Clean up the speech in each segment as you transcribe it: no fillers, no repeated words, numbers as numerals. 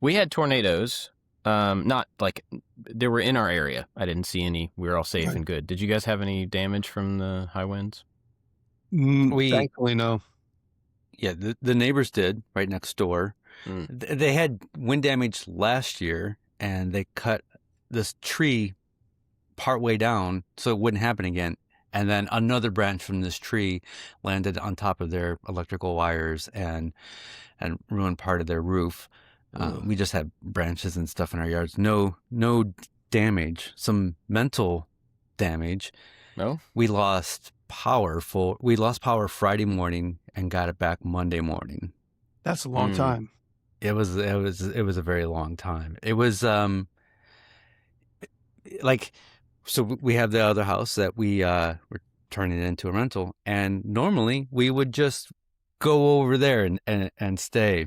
We had tornadoes. Not like they were in our area. I didn't see any. We were all safe and good. Did you guys have any damage from the high winds? Thankfully, no. Yeah, the neighbors did right next door. They had wind damage last year, and they cut this tree partway down so it wouldn't happen again. And then another branch from this tree landed on top of their electrical wires and ruined part of their roof. We just had branches and stuff in our yards. No damage. Some mental damage. No? We lost power Friday morning and got it back Monday morning. That's a long time. It was a very long time. It was so we have the other house that we're turning into a rental, and normally we would just go over there and stay.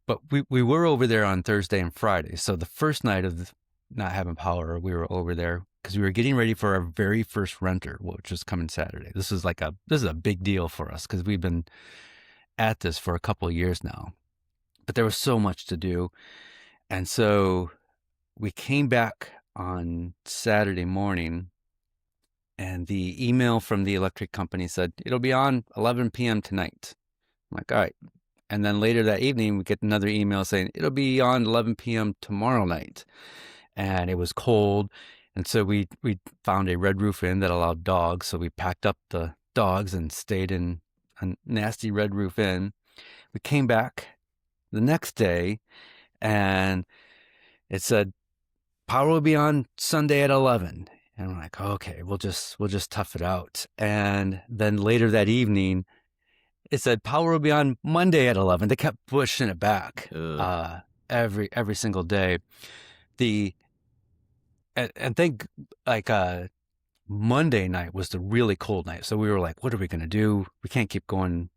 But we were over there on Thursday and Friday. So the first night of not having power, we were over there because we were getting ready for our very first renter, which was coming Saturday. This is a big deal for us because we've been at this for a couple of years now. But there was so much to do. And so we came back on Saturday morning, and the email from the electric company said, it'll be on 11 p.m. tonight. I'm like, all right. And then later that evening, we get another email saying, it'll be on 11 p.m. tomorrow night. And it was cold. And so we found a Red Roof Inn that allowed dogs. So we packed up the dogs and stayed in a nasty Red Roof Inn. We came back the next day, and it said, power will be on Sunday at 11. And we're like, okay, we'll just tough it out. And then later that evening, it said power will be on Monday at 11. They kept pushing it back every single day. And think Monday night was the really cold night. So we were like, what are we going to do? We can't keep going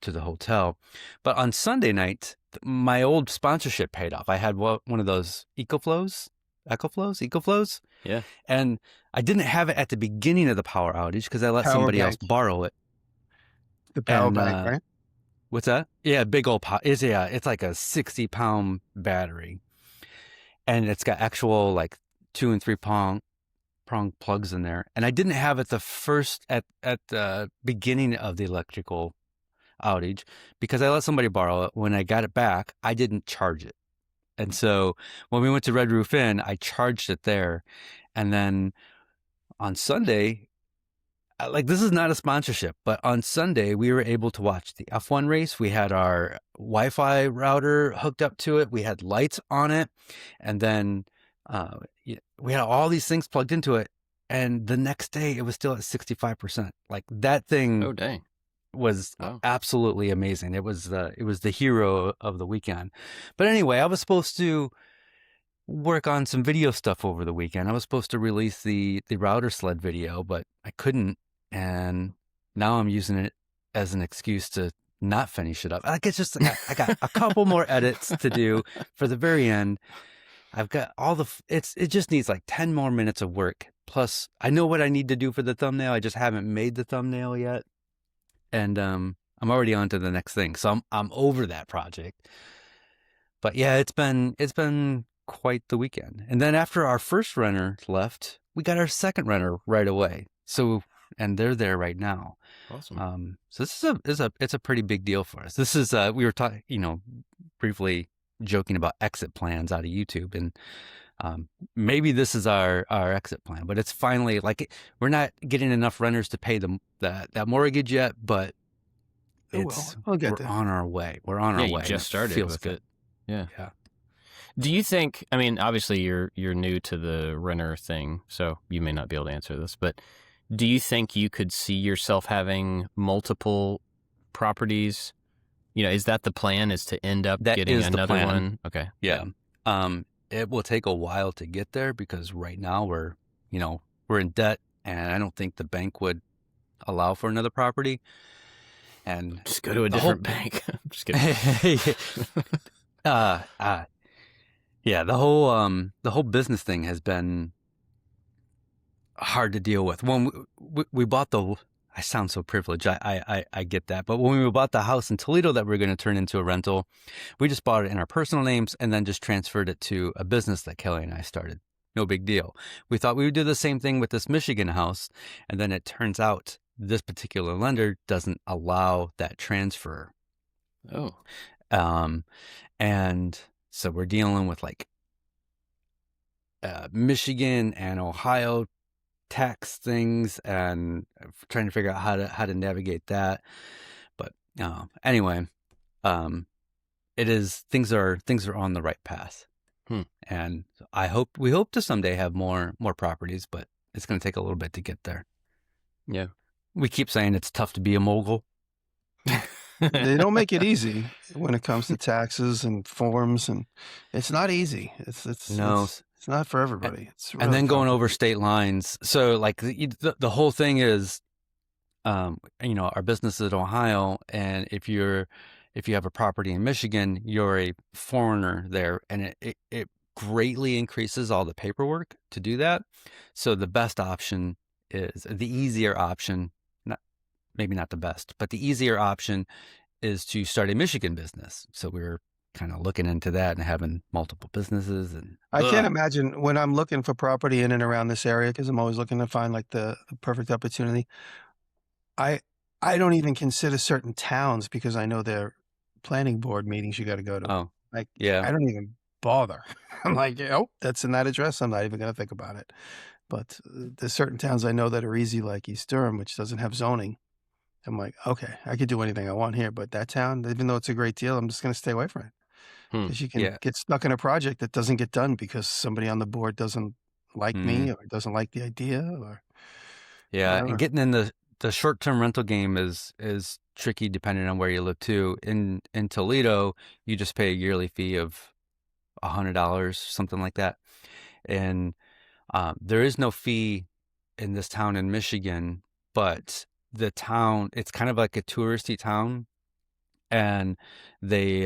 to the hotel. But on Sunday night, my old sponsorship paid off. I had one of those EcoFlows. Yeah. And I didn't have it at the beginning of the power outage because I let somebody else borrow it. The power bank, right? What's that? Yeah, big old power. It's like a 60-pound battery. And it's got actual 2 and 3 prong plugs in there. And I didn't have it at the beginning of the electrical outage because I let somebody borrow it. When I got it back, I didn't charge it. And so when we went to Red Roof Inn, I charged it there. And then on Sunday, this is not a sponsorship, but on Sunday, we were able to watch the F1 race. We had our Wi-Fi router hooked up to it. We had lights on it. And then we had all these things plugged into it. And the next day, it was still at 65%. That thing. Oh, dang. Was absolutely amazing. It was the hero of the weekend. But anyway, I was supposed to work on some video stuff over the weekend. I was supposed to release the router sled video, but I couldn't. And now I'm using it as an excuse to not finish it up. It's just I got a couple more edits to do for the very end. I've got it just needs 10 more minutes of work. Plus, I know what I need to do for the thumbnail. I just haven't made the thumbnail yet. And I'm already on to the next thing. So I'm over that project. But yeah, it's been quite the weekend. And then after our first renter left, we got our second renter right away. So, and they're there right now. Awesome. So this is a pretty big deal for us. This is we were talking, briefly joking about exit plans out of YouTube, and maybe this is our exit plan, but it's finally we're not getting enough renters to pay that mortgage yet, but we're on our way. We're on our way. You just started Feels with good. it. Yeah. Yeah. Do you think, obviously you're new to the renter thing, so you may not be able to answer this, but do you think you could see yourself having multiple properties? Is that the plan, is to end up getting another one? Okay. Yeah. It will take a while to get there because right now we're in debt, and I don't think the bank would allow for another property. And just go to a different bank. I'm just kidding. Yeah, the whole business thing has been hard to deal with. When we bought I sound so privileged. I get that. But when we bought the house in Toledo that we're going to turn into a rental, we just bought it in our personal names and then just transferred it to a business that Kelly and I started. No big deal. We thought we would do the same thing with this Michigan house. And then it turns out this particular lender doesn't allow that transfer. Oh. And so we're dealing with like Michigan and Ohio tax things and trying to figure out how to navigate that. But anyway, it is things are on the right path. And we hope to someday have more properties, but it's going to take a little bit to get there. Yeah. We keep saying it's tough to be a mogul. They don't make it easy when it comes to taxes and forms, and it's not easy. It's not for everybody. It's really and then going over state lines. So like the whole thing is, our business is in Ohio, and if you have a property in Michigan, you're a foreigner there, and it greatly increases all the paperwork to do that. So the best option is the easier option. Maybe not the best, but the easier option is to start a Michigan business. So we were kind of looking into that and having multiple businesses. And I can't imagine when I'm looking for property in and around this area, because I'm always looking to find like the perfect opportunity. I don't even consider certain towns because I know they're planning board meetings you got to go to. Oh, like, yeah. I don't even bother. I'm like, oh, that's in that address. I'm not even going to think about it. But there's certain towns I know that are easy, like East Durham, which doesn't have zoning. I'm like, okay, I could do anything I want here, but that town, even though it's a great deal, I'm just going to stay away from it. Because you can get stuck in a project that doesn't get done because somebody on the board doesn't like me or doesn't like the idea or whatever. And getting in the short-term rental game is tricky depending on where you live too. In Toledo, you just pay a yearly fee of $100, something like that. And there is no fee in this town in Michigan, but the town, it's kind of like a touristy town, and they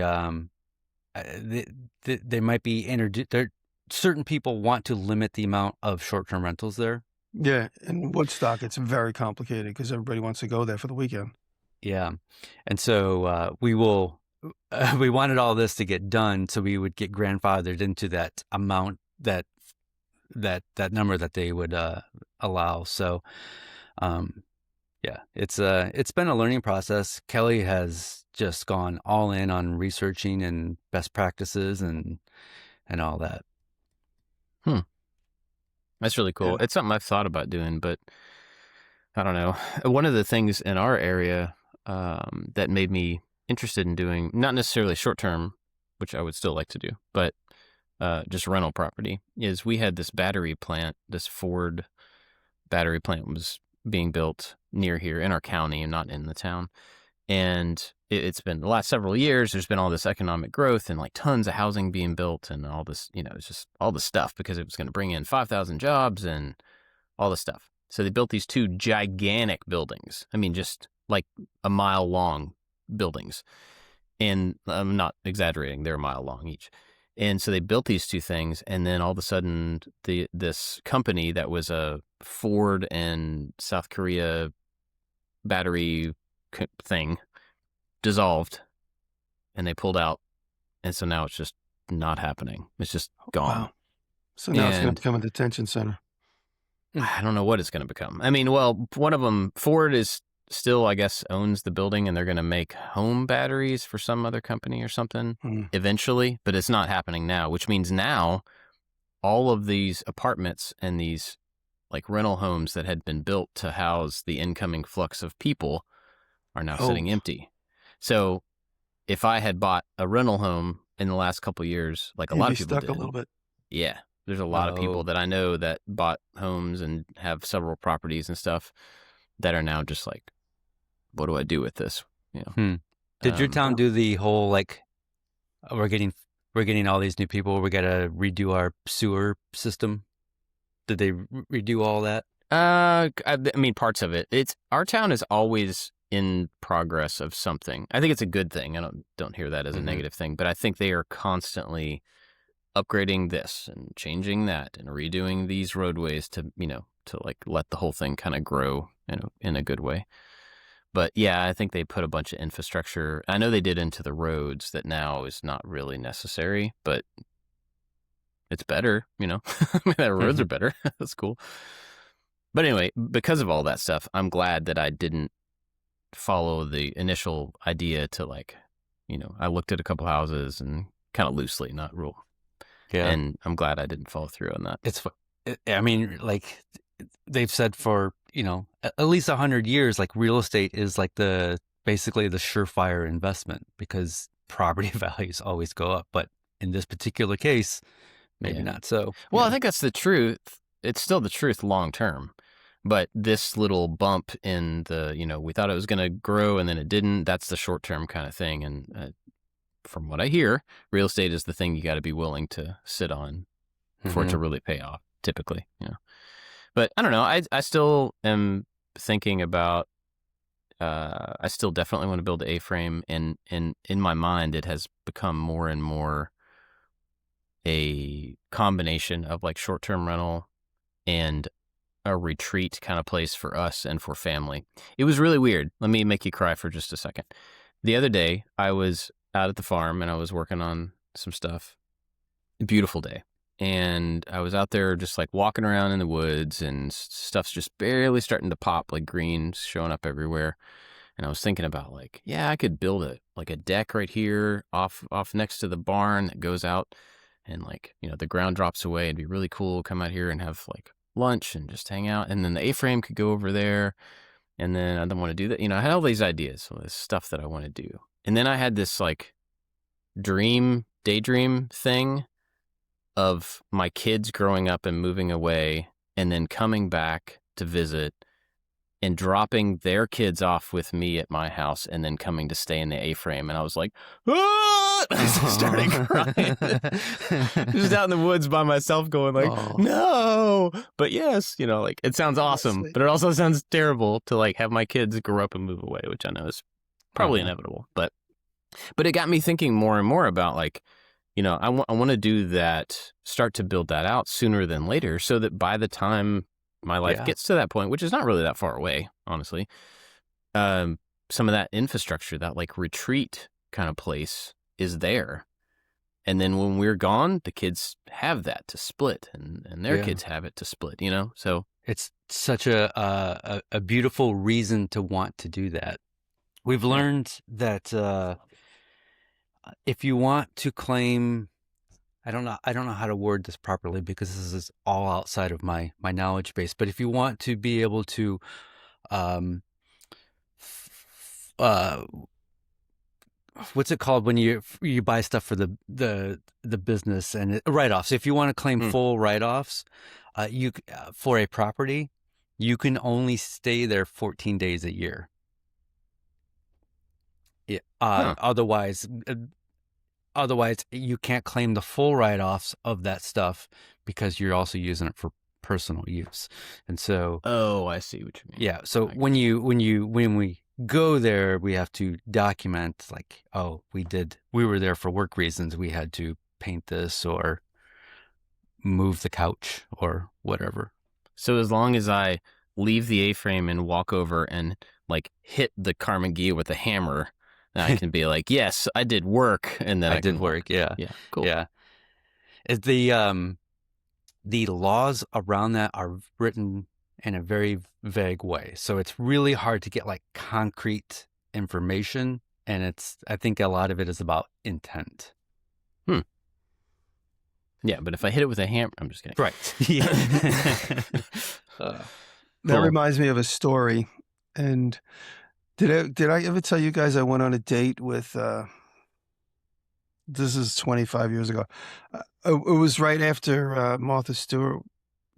might be introduced. Certain people want to limit the amount of short-term rentals there. Yeah, in Woodstock, it's very complicated because everybody wants to go there for the weekend. Yeah, and so we wanted all this to get done, so we would get grandfathered into that amount, that number that they would allow. So, yeah, it's been a learning process. Kelly has just gone all in on researching and best practices and all that. That's really cool. Yeah. It's something I've thought about doing, but I don't know. One of the things in our area that made me interested in doing, not necessarily short term, which I would still like to do, but just rental property, is we had this battery plant. This Ford battery plant was being built near here in our county and not in the town. And it's been the last several years, there's been all this economic growth and like tons of housing being built and all this, it's just all this stuff because it was going to bring in 5,000 jobs and all this stuff. So they built these two gigantic buildings. I mean, just like a mile long buildings. And I'm not exaggerating, they're a mile long each. And so they built these two things, and then all of a sudden this company that was a Ford and South Korea battery thing dissolved, and they pulled out, and so now it's just not happening. It's just gone. Wow. So now it's going to become a detention center. I don't know what it's going to become. I mean, well, one of them, Ford, is still, I guess, owns the building, and they're going to make home batteries for some other company or something eventually, but it's not happening now, which means now all of these apartments and these like rental homes that had been built to house the incoming flux of people are now sitting empty. So if I had bought a rental home in the last couple of years, like a lot of people did, a little bit. Yeah. There's a lot of people that I know that bought homes and have several properties and stuff that are now just like, what do I do with this? Did your town do the whole like, we're getting all these new people, we got to redo our sewer system? Did they redo all that? I mean, parts of it. Our town is always in progress of something. I think it's a good thing. I don't hear that as a negative thing, but I think they are constantly upgrading this and changing that and redoing these roadways to, to like let the whole thing kind of grow in a good way. But yeah, I think they put a bunch of infrastructure. I know they did into the roads that now is not really necessary, but it's better, you know. I mean, the roads are better. That's cool. But anyway, because of all that stuff, I'm glad that I didn't follow the initial idea to like, you know, I looked at a couple houses and kind of loosely, not rule. Yeah. And I'm glad I didn't follow through on that. I mean, like they've said for, you know, at least 100 years, like real estate is like basically the surefire investment because property values always go up. But in this particular case, maybe not so. Well, I think that's the truth. It's still the truth long term. But this little bump in the, you know, we thought it was going to grow and then it didn't. That's the short term kind of thing. And from what I hear, real estate is the thing you got to be willing to sit on for it to really pay off, typically. You know, but I don't know. I still am thinking about. I still definitely want to build an A-frame, and in my mind, it has become more and more a combination of like short-term rental and a retreat kind of place for us and for family. It was really weird. Let me make you cry for just a second. The other day, I was out at the farm and I was working on some stuff. Beautiful day. And I was out there just like walking around in the woods and stuff's just barely starting to pop, like greens showing up everywhere. And I was thinking about like, yeah, I could build a deck right here off next to the barn that goes out and like, you know, the ground drops away. It'd be really cool. Come out here and have like lunch and just hang out. And then the A-frame could go over there. And then I don't want to do that. You know, I had all these ideas, all this stuff that I want to do. And then I had this like daydream thing of my kids growing up and moving away and then coming back to visit and dropping their kids off with me at my house and then coming to stay in the A-frame. And I was like, ah! I started crying. Just out in the woods by myself going like, no. But yes, you know, like it sounds awesome, but it also sounds terrible to like have my kids grow up and move away, which I know is probably inevitable. But it got me thinking more and more about like, you know, I want to do that, start to build that out sooner than later so that by the time my life gets to that point, which is not really that far away, honestly, some of that infrastructure, that like retreat kind of place is there. And then when we're gone, the kids have that to split and their kids have it to split, you know? So it's such a beautiful reason to want to do that. We've learned that if you want to claim, I don't know how to word this properly because this is all outside of my knowledge base, but if you want to be able to what's it called when you buy stuff for the business and write-offs, if you want to claim full write-offs you for a property, you can only stay there 14 days a year. Otherwise, you can't claim the full write-offs of that stuff because you're also using it for personal use. And so, I see what you mean. Yeah. So when we go there, we have to document like, we were there for work reasons. We had to paint this or move the couch or whatever. So as long as I leave the A-frame and walk over and like hit the Carnegie with a hammer, I can be like, yes, I did work, and then I did work. Yeah, cool. Yeah, the laws around that are written in a very vague way, so it's really hard to get like concrete information, and I think a lot of it is about intent. Yeah, but if I hit it with a hammer, I'm just kidding. Right. That reminds me of a story, and. Did I ever tell you guys I went on a date with, this is 25 years ago. It was right after Martha Stewart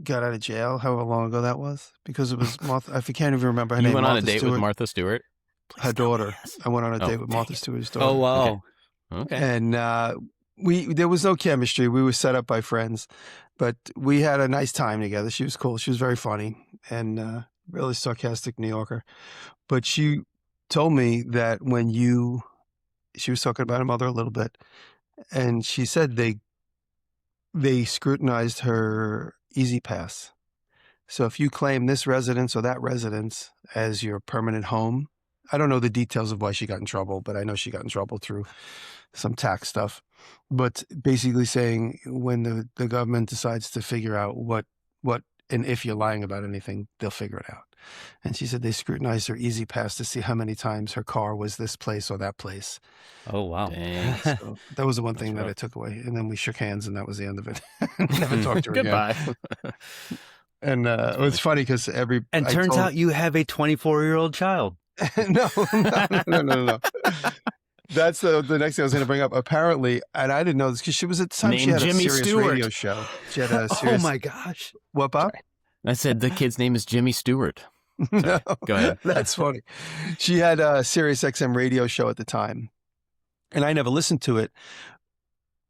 got out of jail, however long ago that was, because it was Martha, I can't even remember her name. You went on a date with Martha Stewart? Her daughter. I went on a date with Martha Stewart's daughter. Oh, wow. Okay. And there was no chemistry. We were set up by friends, but we had a nice time together. She was cool. She was very funny and really sarcastic New Yorker. But she told me that she was talking about her mother a little bit, and she said they scrutinized her Easy Pass. So if you claim this residence or that residence as your permanent home, I don't know the details of why she got in trouble, but I know she got in trouble through some tax stuff. But basically saying when the government decides to figure out what, and if you're lying about anything, they'll figure it out. And she said they scrutinized her Easy Pass to see how many times her car was this place or that place. Oh, wow. Dang. So that was the one thing that rough. I took away. And then we shook hands, and that was the end of it. Never talked to her Goodbye. again. And it was funny because turns out you have a 24-year-old child. No. That's the next thing I was going to bring up. Apparently, and I didn't know this because she was at the time she Named had Jimmy a serious Stewart. radio show. She had a Oh serious. my gosh. What, Bob? I said the kid's name is Jimmy Stewart. No, Go ahead. That's funny. She had a Sirius XM radio show at the time, and I never listened to it.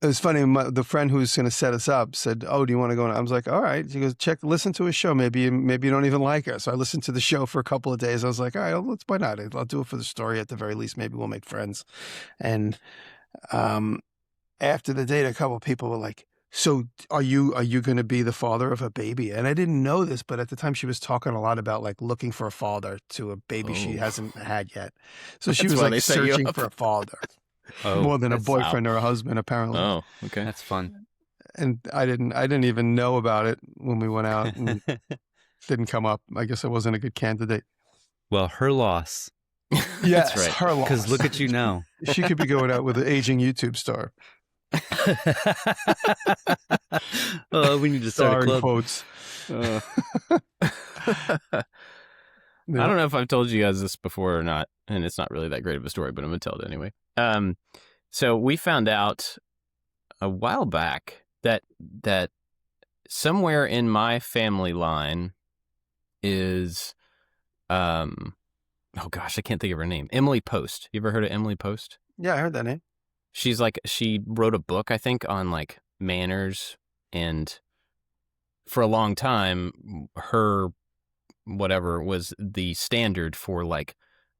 It was funny. The friend who's going to set us up said, "Oh, do you want to go?" And I was like, "All right." She goes, listen to a show. Maybe you don't even like her." So I listened to the show for a couple of days. I was like, "All right, why not? I'll do it for the story at the very least. Maybe we'll make friends." And after the date, a couple of people were like, "So are you going to be the father of a baby?" And I didn't know this, but at the time she was talking a lot about like looking for a father to a baby she hasn't had yet. So she That's was why like they set you searching up. for a father. Oh, More than a that's- boyfriend or a husband, apparently. Oh, okay. That's fun. And I didn't even know about it when we went out, and didn't come up. I guess I wasn't a good candidate. Well, her loss. Yes, That's right. her loss. Because look at you now. She could be going out with an aging YouTube star. Oh, we need to Star start a in club. quotes. I don't know if I've told you guys this before or not, and it's not really that great of a story, but I'm going to tell it anyway. So we found out a while back that somewhere in my family line is, oh gosh, I can't think of her name. Emily Post. You ever heard of Emily Post? Yeah, I heard that name. She's like, she wrote a book, I think, on like manners, and for a long time, her whatever was the standard for like,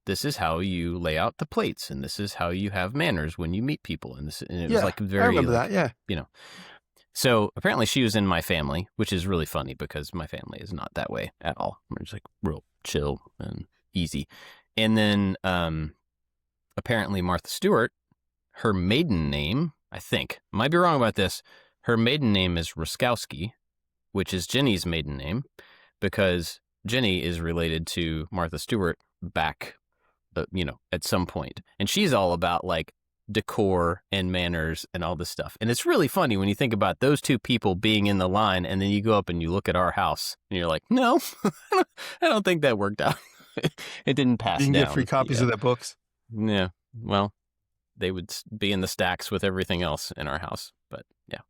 this is how you lay out the plates, and this is how you have manners when you meet people, and it was like very. I remember that. Yeah, So apparently she was in my family, which is really funny because my family is not that way at all. We're just like real chill and easy. And then apparently Martha Stewart, her maiden name, I think, might be wrong about this, her maiden name is Ruskowski, which is Jenny's maiden name, because Jenny is related to Martha Stewart back, at some point. And she's all about like decor and manners and all this stuff. And it's really funny when you think about those two people being in the line, and then you go up and you look at our house and you're like, no, I don't think that worked out. It didn't pass you can down. get free copies of their books. Yeah. Well, they would be in the stacks with everything else in our house. But yeah,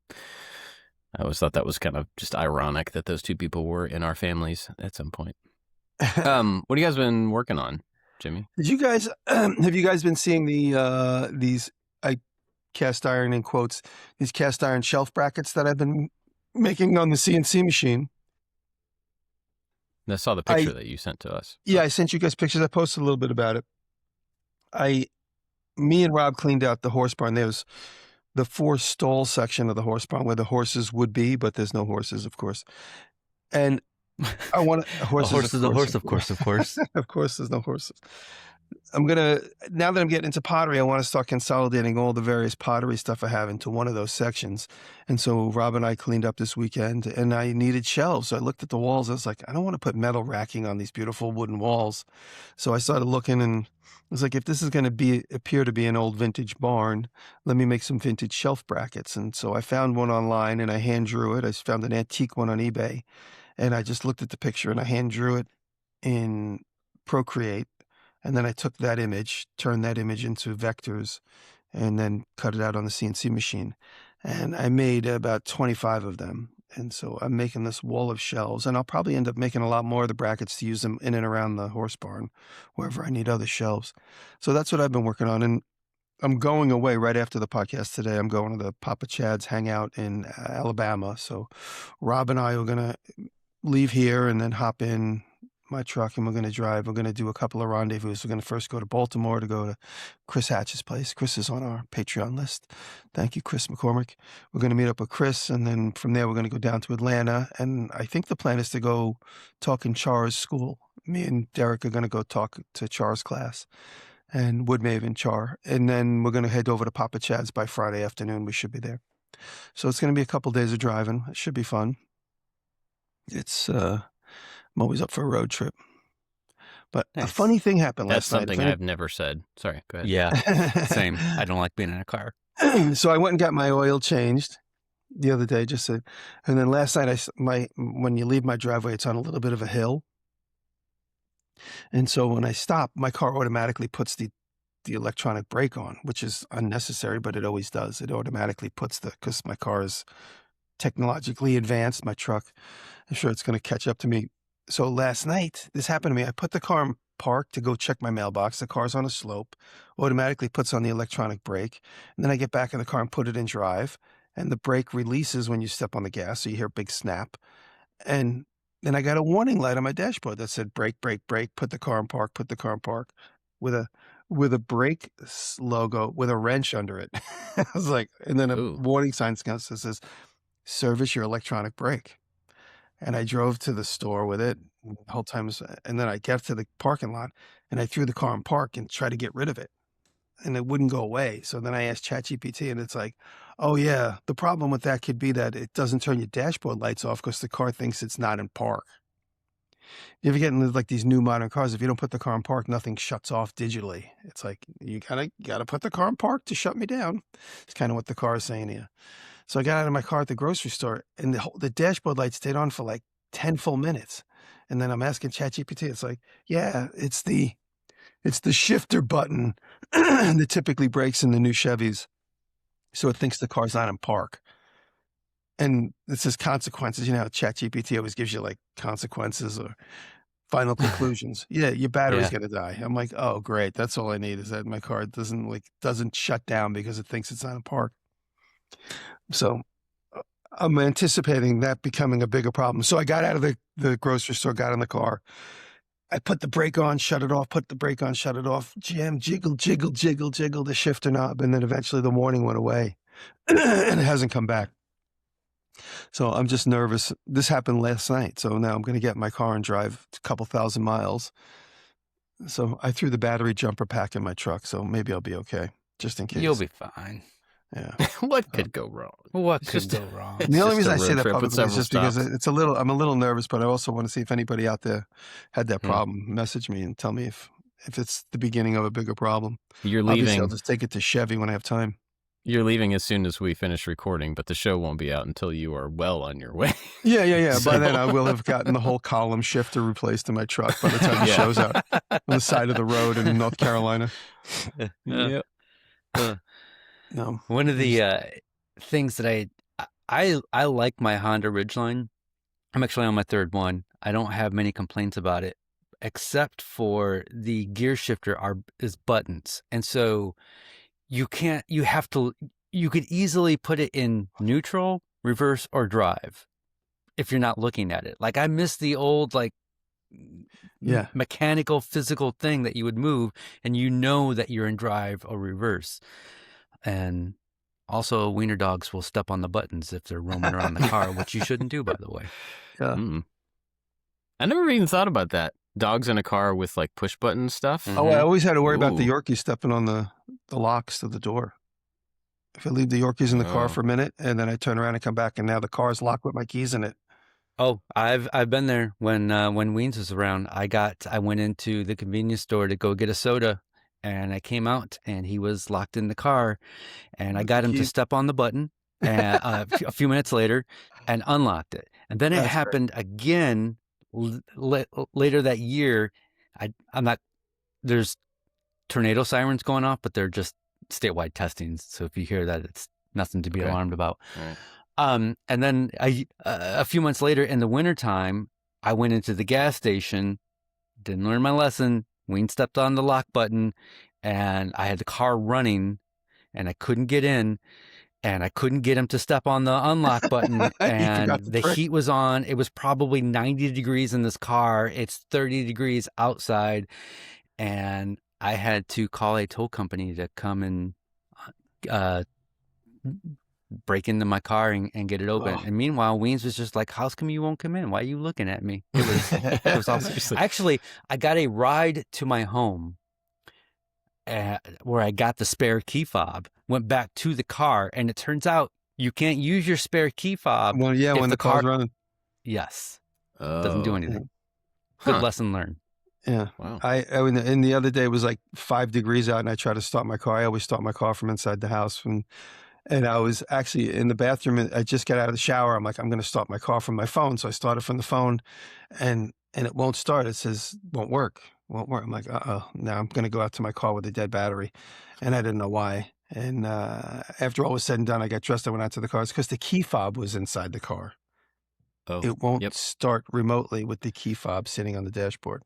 I always thought that was kind of just ironic that those two people were in our families at some point. What have you guys been working on, Jimmy? Did you guys have you guys been seeing these cast iron in quotes, these cast iron shelf brackets that I've been making on the CNC machine? I saw the picture that you sent to us. Yeah, I sent you guys pictures. I posted a little bit about it. Me and Rob cleaned out the horse barn. There's the 4 stall section of the horse barn where the horses would be, but there's no horses, of course. And I want A horse is a horse, of course. Of course, there's no horses. Now that I'm getting into pottery, I want to start consolidating all the various pottery stuff I have into one of those sections. And so Rob and I cleaned up this weekend, and I needed shelves. So I looked at the walls. I was like, I don't want to put metal racking on these beautiful wooden walls. So I started looking, and I was like, if this is going to appear to be an old vintage barn, let me make some vintage shelf brackets. And so I found one online, and I hand drew it. I found an antique one on eBay, and I just looked at the picture, and I hand drew it in Procreate. And then I took that image, turned that image into vectors, and then cut it out on the CNC machine. And I made about 25 of them. And so I'm making this wall of shelves, and I'll probably end up making a lot more of the brackets to use them in and around the horse barn, wherever I need other shelves. So that's what I've been working on. And I'm going away right after the podcast today. I'm going to the Papa Chad's hangout in Alabama. So Rob and I are going to leave here and then hop in my truck, and we're going to drive. We're going to do a couple of rendezvous. We're going to first go to Baltimore to go to Chris Hatch's place. Chris is on our Patreon list. Thank you, Chris McCormick. We're going to meet up with Chris, and then from there we're going to go down to Atlanta. And I think the plan is to go talk in Char's school Me and Derek are going to go talk to Char's class and Woodmave and Char. And then we're going to head over to Papa Chad's by Friday afternoon. We should be there. So it's going to be a couple days of driving. It should be fun. I'm always up for a road trip. But a Nice. funny thing happened That's last night. something I've never said. Sorry, go ahead. Yeah, same. I don't like being in a car. So I went and got my oil changed the other day, and then last night when you leave my driveway, it's on a little bit of a hill. And so when I stop, my car automatically puts the electronic brake on, which is unnecessary, but it always does. It automatically puts because my car is technologically advanced, my truck. I'm sure it's going to catch up to me. So last night, this happened to me. I put the car in park to go check my mailbox. The car's on a slope, automatically puts on the electronic brake. And then I get back in the car and put it in drive. And the brake releases when you step on the gas. So you hear a big snap. And then I got a warning light on my dashboard that said brake, brake, brake, put the car in park, put the car in park, with a brake logo with a wrench under it. I was like, and then a Ooh. warning sign that says, service your electronic brake. And I drove to the store with it the whole time. And then I got to the parking lot and I threw the car in park and tried to get rid of it. And it wouldn't go away. So then I asked ChatGPT and it's like, oh yeah, the problem with that could be that it doesn't turn your dashboard lights off because the car thinks it's not in park. You ever get in like these new modern cars, if you don't put the car in park, nothing shuts off digitally. It's like, you gotta put the car in park to shut me down. It's kind of what the car is saying to you. So I got out of my car at the grocery store and the dashboard light stayed on for like 10 full minutes. And then I'm asking ChatGPT, it's like, yeah, it's the shifter button that typically breaks in the new Chevys. So it thinks the car's not in park. And it says consequences. You know how ChatGPT always gives you like consequences or final conclusions. Yeah, your battery's going to die. I'm like, oh, great. That's all I need is that my car doesn't shut down because it thinks it's not in park. So I'm anticipating that becoming a bigger problem. So I got out of the grocery store, got in the car. I put the brake on, shut it off, put the brake on, shut it off, jam, jiggle, jiggle, jiggle, jiggle the shifter knob. And then eventually the warning went away and it hasn't come back. So I'm just nervous. This happened last night. So now I'm going to get in my car and drive a couple thousand miles. So I threw the battery jumper pack in my truck. So maybe I'll be okay, just in case. You'll be fine. Yeah. What could go wrong? What It's could just- go wrong? It's The only just reason a I say road that trip with publicly is several just because stops. I'm a little nervous, but I also want to see if anybody out there had that Hmm. problem. Message me and tell me if it's the beginning of a bigger problem. You're Obviously, I'll leaving. just take it to Chevy when I have time. You're leaving as soon as we finish recording, but the show won't be out until you are well on your way. Yeah. So- By then, I will have gotten the whole column shifter replaced in my truck by the time the Yeah. show's out on the side of the road in North Carolina. Yep. No. One of the things that I like my Honda Ridgeline. I'm actually on my third one. I don't have many complaints about it, except for the gear shifter is buttons, and so you could easily put it in neutral, reverse, or drive if you're not looking at it. Like I miss the old mechanical physical thing that you would move and you know that you're in drive or reverse. And also wiener dogs will step on the buttons if they're roaming around the car, which you shouldn't do, by the way. Yeah. I never even thought about that. Dogs in a car with like push button stuff. Mhm. Oh, I always had to worry about the Ooh. Yorkie stepping on the locks to the door. If I leave the Yorkies in the car Oh. for a minute and then I turn around and come back and now the car's locked with my keys in it. Oh, I've been there when Weens was around. I went into the convenience store to go get a soda, and I came out and he was locked in the car, and I With got the him to keys. step on the button, and a few minutes later, and unlocked it. And then it That's great. happened again later that year. I'm not. There's tornado sirens going off, but they're just statewide testing. So if you hear that, it's nothing to be Okay. alarmed about. Right. And then a few months later in the wintertime, I went into the gas station, didn't learn my lesson. Wayne stepped on the lock button and I had the car running and I couldn't get in and I couldn't get him to step on the unlock button. And forgot the the trick. heat was on. It was probably 90 degrees in this car. It's 30 degrees outside. And I had to call a tow company to come and break into my car and get it open. Oh. And meanwhile, Weems was just like, "How come you won't come in? Why are you looking at me?" It was awesome. Seriously. Actually, I got a ride to my home where I got the spare key fob, went back to the car, and it turns out you can't use your spare key fob. Well, yeah, if when the car's running. Yes. Doesn't do Oh, anything. Huh. Good lesson learned. Yeah. wow. And the other day it was like 5 degrees out, and I tried to start my car. I always start my car from inside the house. And I was actually in the bathroom, and I just got out of the shower. I'm like, I'm going to start my car from my phone. So I started from the phone, and it won't start. It says, won't work. I'm like, uh-oh. Now I'm going to go out to my car with a dead battery. And I didn't know why. And after all was said and done, I got dressed. I went out to the car. It's because the key fob was inside the car. Oh, It won't yep. start remotely with the key fob sitting on the dashboard.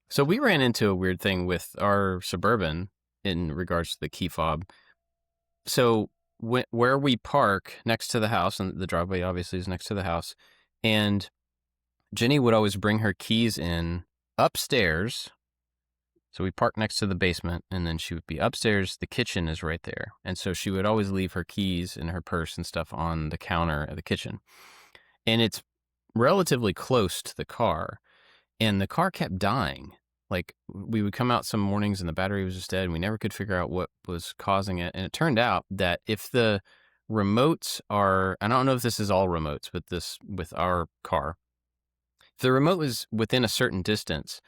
So we ran into a weird thing with our Suburban in regards to the key fob. So where we park next to the house, and the driveway obviously is next to the house, and Jenny would always bring her keys in upstairs. So we park next to the basement, and then she would be upstairs. The kitchen is right there. And so she would always leave her keys and her purse and stuff on the counter at the kitchen. And it's relatively close to the car. And the car kept dying. Like, we would come out some mornings and the battery was just dead, and we never could figure out what was causing it. And it turned out that if the remotes are, I don't know if this is all remotes, but this with our car, if the remote was within a certain distance,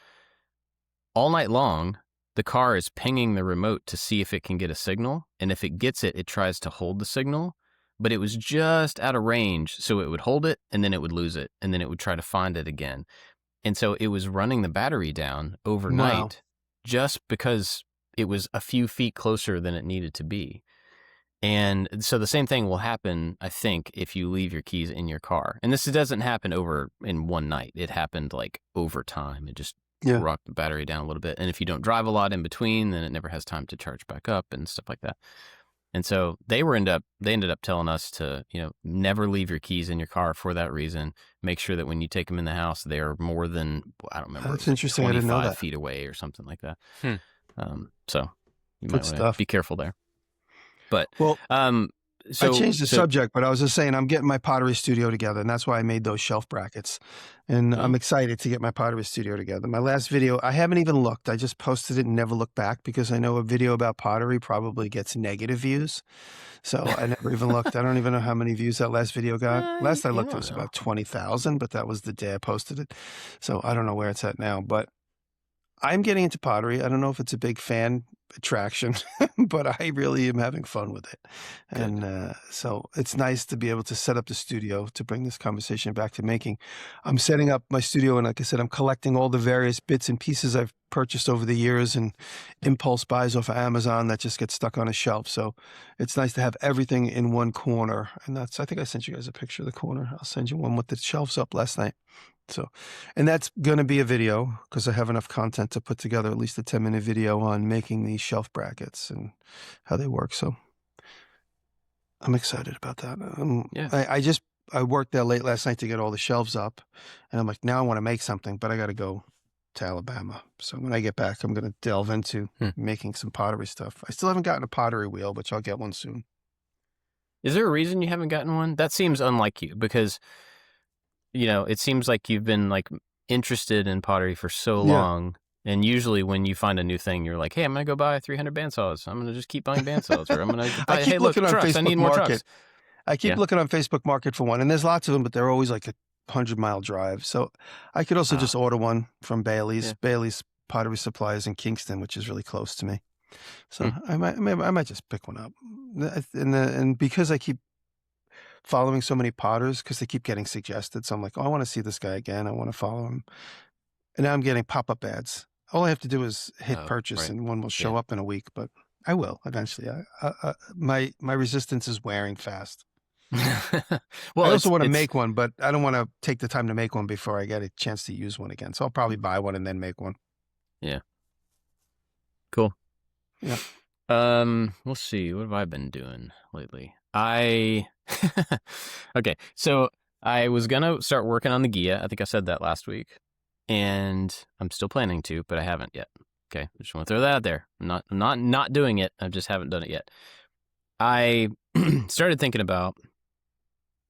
all night long, the car is pinging the remote to see if it can get a signal. And if it gets it, it tries to hold the signal. But it was just out of range, so it would hold it, and then it would lose it, and then it would try to find it again. And so it was running the battery down overnight just because it was a few feet closer than it needed to be. And so the same thing will happen, I think, if you leave your keys in your car. And this doesn't happen over in one night. It happened like over time. It just rocked the battery down a little bit. And if you don't drive a lot in between, then it never has time to charge back up and stuff like that. And so they ended up telling us to, never leave your keys in your car for that reason. Make sure that when you take them in the house, they are more than, I don't remember. That's interesting. I didn't know 25 that. feet away or something like that. So you Good might want to be careful there. But, well, so I changed the subject, but I was just saying I'm getting my pottery studio together, and that's why I made those shelf brackets. And I'm excited to get my pottery studio together. My last video, I haven't even looked. I just posted it and never looked back because I know a video about pottery probably gets negative views. So I never even looked. I don't even know how many views that last video got. Last I looked, it was about 20,000, but that was the day I posted it. So I don't know where it's at now, but I'm getting into pottery. I don't know if it's a big fan attraction, but I really am having fun with it. Good. And so it's nice to be able to set up the studio to bring this conversation back to making. I'm setting up my studio, and like I said, I'm collecting all the various bits and pieces I've purchased over the years and impulse buys off of Amazon that just get stuck on a shelf. So it's nice to have everything in one corner. And I think I sent you guys a picture of the corner. I'll send you one with the shelves up last night. So, and that's going to be a video because I have enough content to put together at least a 10-minute video on making these shelf brackets and how they work. So I'm excited about that. I worked there late last night to get all the shelves up, and I'm like, now I want to make something, but I got to go to Alabama. So when I get back, I'm going to delve into making some pottery stuff. I still haven't gotten a pottery wheel, but I'll get one soon. Is there a reason you haven't gotten one? That seems unlike you because, it seems like you've been like interested in pottery for so long. And usually when you find a new thing, you're like, hey, I'm going to go buy 300 bandsaws. I'm going to just keep buying bandsaws. Or I'm going to buy, hey, look, trucks. I need more trucks. I keep looking on Facebook Market for one. And there's lots of them, but they're always like a 100-mile drive. So I could also just order one from Bailey's. Yeah. Bailey's Pottery Supply is in Kingston, which is really close to me. So I might just pick one up. And because I keep following so many potters because they keep getting suggested. So I'm like, I want to see this guy again. I want to follow him. And now I'm getting pop-up ads. All I have to do is hit purchase and one will show up in a week, but I will eventually. My resistance is wearing fast. Well, I also want to make one, but I don't want to take the time to make one before I get a chance to use one again. So I'll probably buy one and then make one. Yeah. Cool. Yeah. Let's see. What have I been doing lately? Okay, so I was going to start working on the Gia. I think I said that last week. And I'm still planning to, but I haven't yet. Okay, I just want to throw that out there. I'm not doing it. I just haven't done it yet. I started thinking about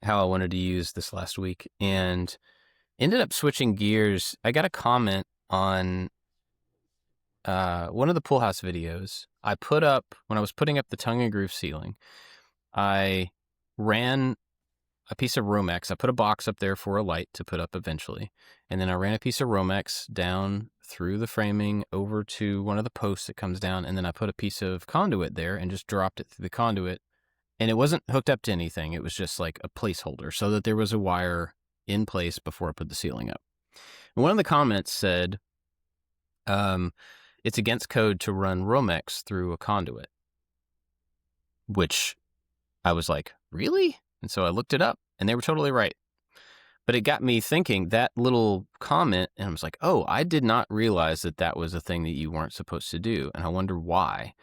how I wanted to use this last week and ended up switching gears. I got a comment on one of the pool house videos I put up when I was putting up the tongue and groove ceiling. I ran a piece of Romex. I put a box up there for a light to put up eventually. And then I ran a piece of Romex down through the framing over to one of the posts that comes down. And then I put a piece of conduit there and just dropped it through the conduit. And it wasn't hooked up to anything. It was just like a placeholder so that there was a wire in place before I put the ceiling up. And one of the comments said, it's against code to run Romex through a conduit, which I was like, really? And so I looked it up and they were totally right. But it got me thinking, that little comment, and I was like, oh, I did not realize that that was a thing that you weren't supposed to do. And I wonder why.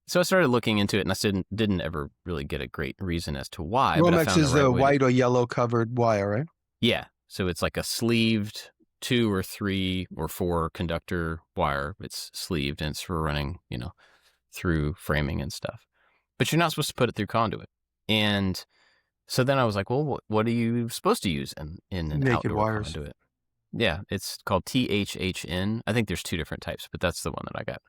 So I started looking into it and I didn't ever really get a great reason as to why. Romex is the white or yellow covered wire, right? Yeah. So it's like a sleeved 2 or 3 or 4 conductor wire. It's sleeved and it's for running, through framing and stuff. But you're not supposed to put it through conduit. And so then I was like, well, what are you supposed to use in an naked outdoor wires. conduit? Yeah, it's called THHN. I think there's 2 different types, but that's the one that I got.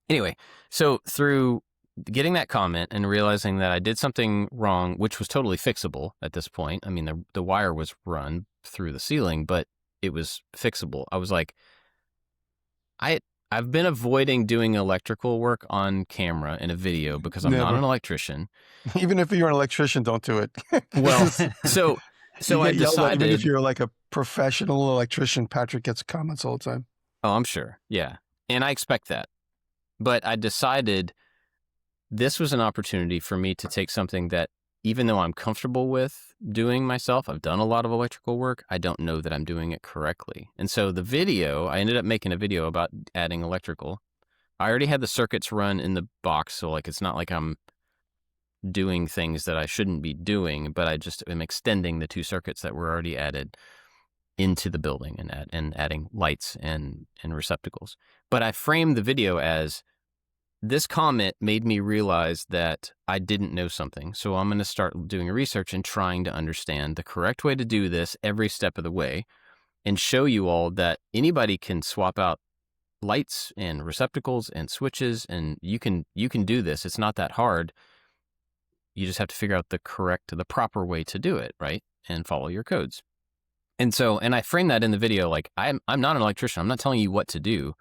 Anyway, so through getting that comment and realizing that I did something wrong, which was totally fixable at this point. I mean, the wire was run through the ceiling, but it was fixable. I was like, I've been avoiding doing electrical work on camera in a video because I'm not an electrician. Even if you're an electrician, don't do it. Well, so I decided, even if you're like a professional electrician, Patrick gets comments all the time. Oh, I'm sure. Yeah. And I expect that. But I decided this was an opportunity for me to take something that, even though I'm comfortable with doing myself, I've done a lot of electrical work, I don't know that I'm doing it correctly. And so the video, I ended up making a video about adding electrical. I already had the circuits run in the box, so like it's not like I'm doing things that I shouldn't be doing, but I just am extending the 2 circuits that were already added into the building and adding lights and receptacles. But I framed the video as, this comment made me realize that I didn't know something. So I'm going to start doing research and trying to understand the correct way to do this every step of the way and show you all that anybody can swap out lights and receptacles and switches, and you can do this. It's not that hard. You just have to figure out the proper way to do it, right? And follow your codes. And I framed that in the video like, I'm not an electrician. I'm not telling you what to do.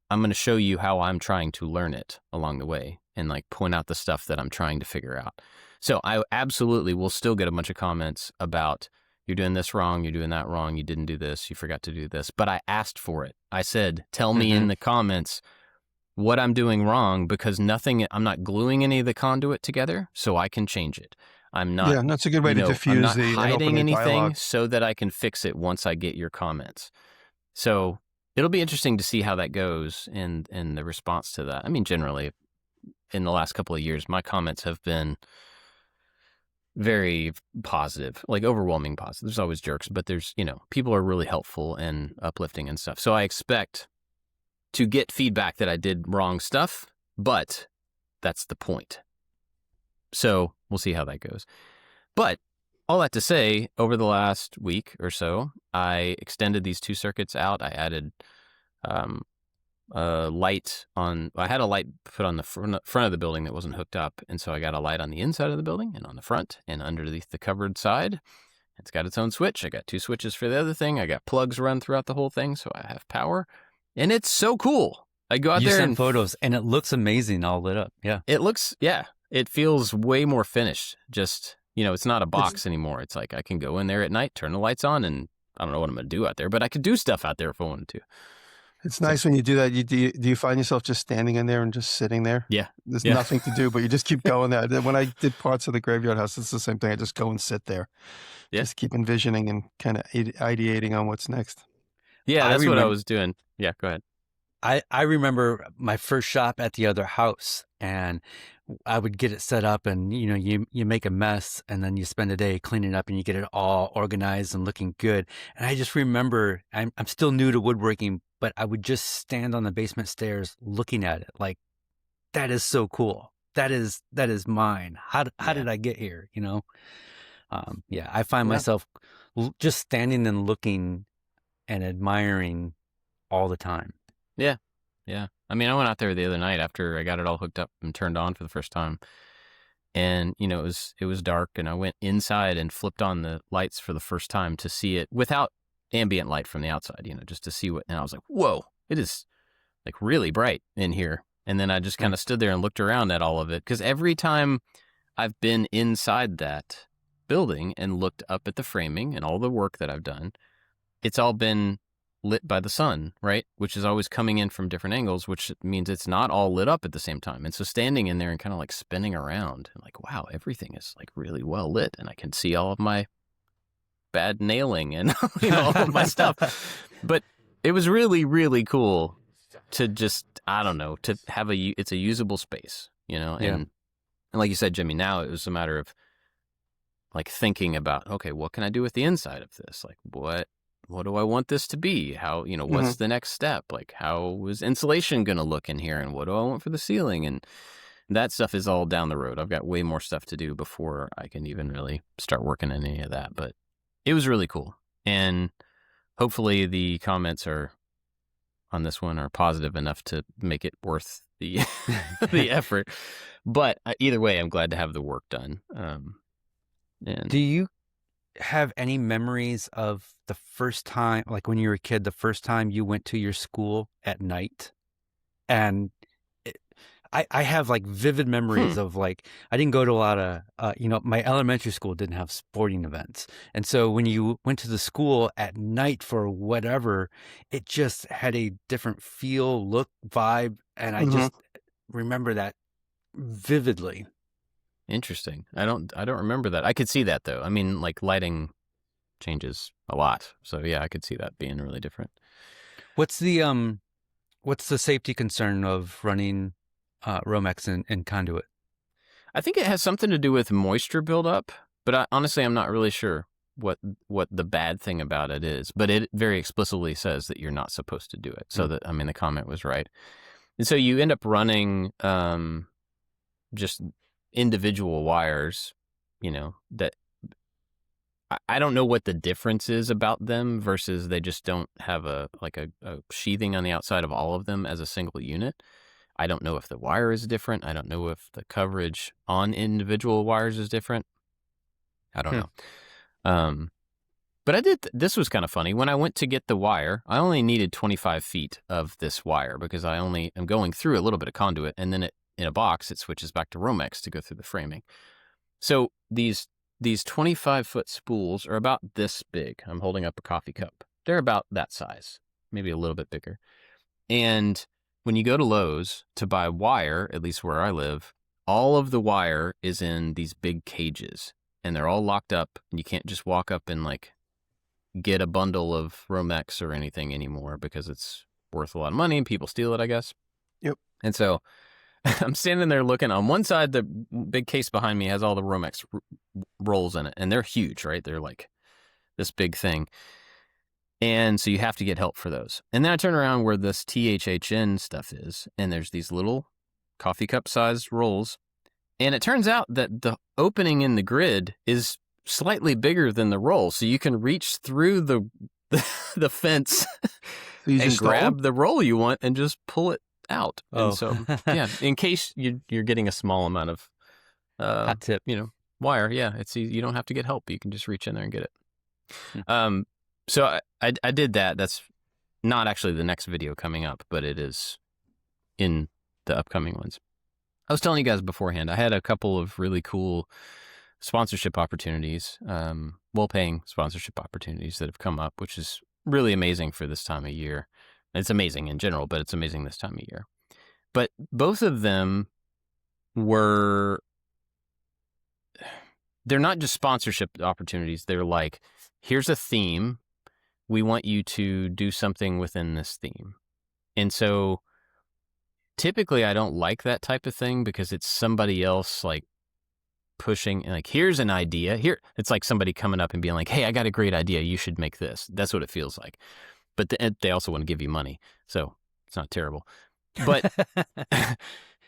I'm going to show you how I'm trying to learn it along the way and like point out the stuff that I'm trying to figure out. So I absolutely will still get a bunch of comments about, you're doing this wrong, you're doing that wrong, you didn't do this, you forgot to do this. But I asked for it. I said, tell me in the comments what I'm doing wrong, because I'm not gluing any of the conduit together, so I can change it. I'm not. Yeah, that's a good way to diffuse I'm not the hiding anything dialogue. so that I can fix it once I get your comments. So it'll be interesting to see how that goes and the response to that. I mean, generally, in the last couple of years, my comments have been very positive, like overwhelming positive. There's always jerks, but there's, people are really helpful and uplifting and stuff. So I expect to get feedback that I did wrong stuff, but that's the point. So we'll see how that goes. But all that to say, over the last week or so, I extended these 2 circuits out. I added a light on. I had a light put on the front of the building that wasn't hooked up, and so I got a light on the inside of the building and on the front and underneath the covered side. It's got its own switch. I got 2 switches for the other thing. I got plugs run throughout the whole thing, so I have power, and it's so cool. I go out there and photos, and it looks amazing, all lit up. Yeah, it feels way more finished. Just, it's not a box anymore. It's like I can go in there at night, turn the lights on, and I don't know what I'm going to do out there, but I could do stuff out there if I wanted to. It's nice when you do that. Do you find yourself just standing in there and just sitting there? Yeah. There's nothing to do, but you just keep going there. When I did parts of the graveyard house, it's the same thing. I just go and sit there. Yeah. Just keep envisioning and kind of ideating on what's next. Yeah, that's what I was doing. Yeah, go ahead. I remember my first shop at the other house, and I would get it set up, and you make a mess, and then you spend a day cleaning up, and you get it all organized and looking good. And I just remember, I'm still new to woodworking, but I would just stand on the basement stairs looking at it like, that is so cool. that is mine. How did I get here? You know? Yeah, I find myself just standing and looking and admiring all the time. Yeah. Yeah. I mean, I went out there the other night after I got it all hooked up and turned on for the first time. And, you know, it was dark, and I went inside and flipped on the lights for the first time to see it without ambient light from the outside, you know, just to see what, and I was like, whoa, it is like really bright in here. And then I just kind of stood there and looked around at all of it. Because every time I've been inside that building and looked up at the framing and all the work that I've done, it's all been lit by the sun, right? Which is always coming in from different angles, which means it's not all lit up at the same time. And so standing in there and kind of like spinning around, I'm like, wow, everything is like really well lit, and I can see all of my bad nailing and you know, all of my stuff. But it was really, really cool to just, I don't know, to have it's a usable space, you know? And like you said, Jimmy, now it was a matter of like thinking about, okay, what can I do with the inside of this? Like what do I want this to be? How, you know, what's the next step? Like, how is insulation going to look in here? And what do I want for the ceiling? And that stuff is all down the road. I've got way more stuff to do before I can even really start working on any of that. But it was really cool. And hopefully the comments on this one are positive enough to make it worth the the effort. But either way, I'm glad to have the work done. And do you have any memories of the first time, like when you were a kid, the first time you went to your school at night? And I have like vivid memories of like, I didn't go to a lot of, you know, my elementary school didn't have sporting events. And so when you went to the school at night for whatever, it just had a different feel, look, vibe. And I just remember that vividly. Interesting. I don't remember that. I could see that though. I mean, like lighting changes a lot. So yeah, I could see that being really different. What's the safety concern of running Romex and conduit? I think it has something to do with moisture buildup, but honestly, I'm not really sure what the bad thing about it is. But it very explicitly says that you're not supposed to do it. So that, I mean, the comment was right. And so you end up running just individual wires, you know, that I don't know what the difference is about them versus they just don't have a sheathing on the outside of all of them as a single unit. I don't know if the wire is different. I don't know if the coverage on individual wires is different. I don't know. But I did, this was kind of funny. When I went to get the wire, I only needed 25 feet of this wire because I only am going through a little bit of conduit, and then in a box, it switches back to Romex to go through the framing. So these 25-foot spools are about this big. I'm holding up a coffee cup. They're about that size, maybe a little bit bigger. And when you go to Lowe's to buy wire, at least where I live, all of the wire is in these big cages, and they're all locked up. And you can't just walk up and like get a bundle of Romex or anything anymore because it's worth a lot of money and people steal it, I guess. Yep. And so I'm standing there looking. On one side, the big case behind me has all the Romex rolls in it, and they're huge, right? They're like this big thing. And so you have to get help for those. And then I turn around where this THHN stuff is, and there's these little coffee cup sized rolls. And it turns out that the opening in the grid is slightly bigger than the roll. So you can reach through the fence and grab the roll you want and just pull it out. Oh. And so, yeah, in case you're getting a small amount of, hot tip, you know, wire. Yeah. You don't have to get help. You can just reach in there and get it. So I did that. That's not actually the next video coming up, but it is in the upcoming ones. I was telling you guys beforehand, I had a couple of really cool sponsorship opportunities, well-paying sponsorship opportunities that have come up, which is really amazing for this time of year. It's amazing in general, but it's amazing this time of year. But both of them they're not just sponsorship opportunities. They're like, here's a theme. We want you to do something within this theme. And so typically I don't like that type of thing because it's somebody else like pushing, like, here's an idea. Here, it's like somebody coming up and being like, hey, I got a great idea. You should make this. That's what it feels like. But they also want to give you money. So it's not terrible. But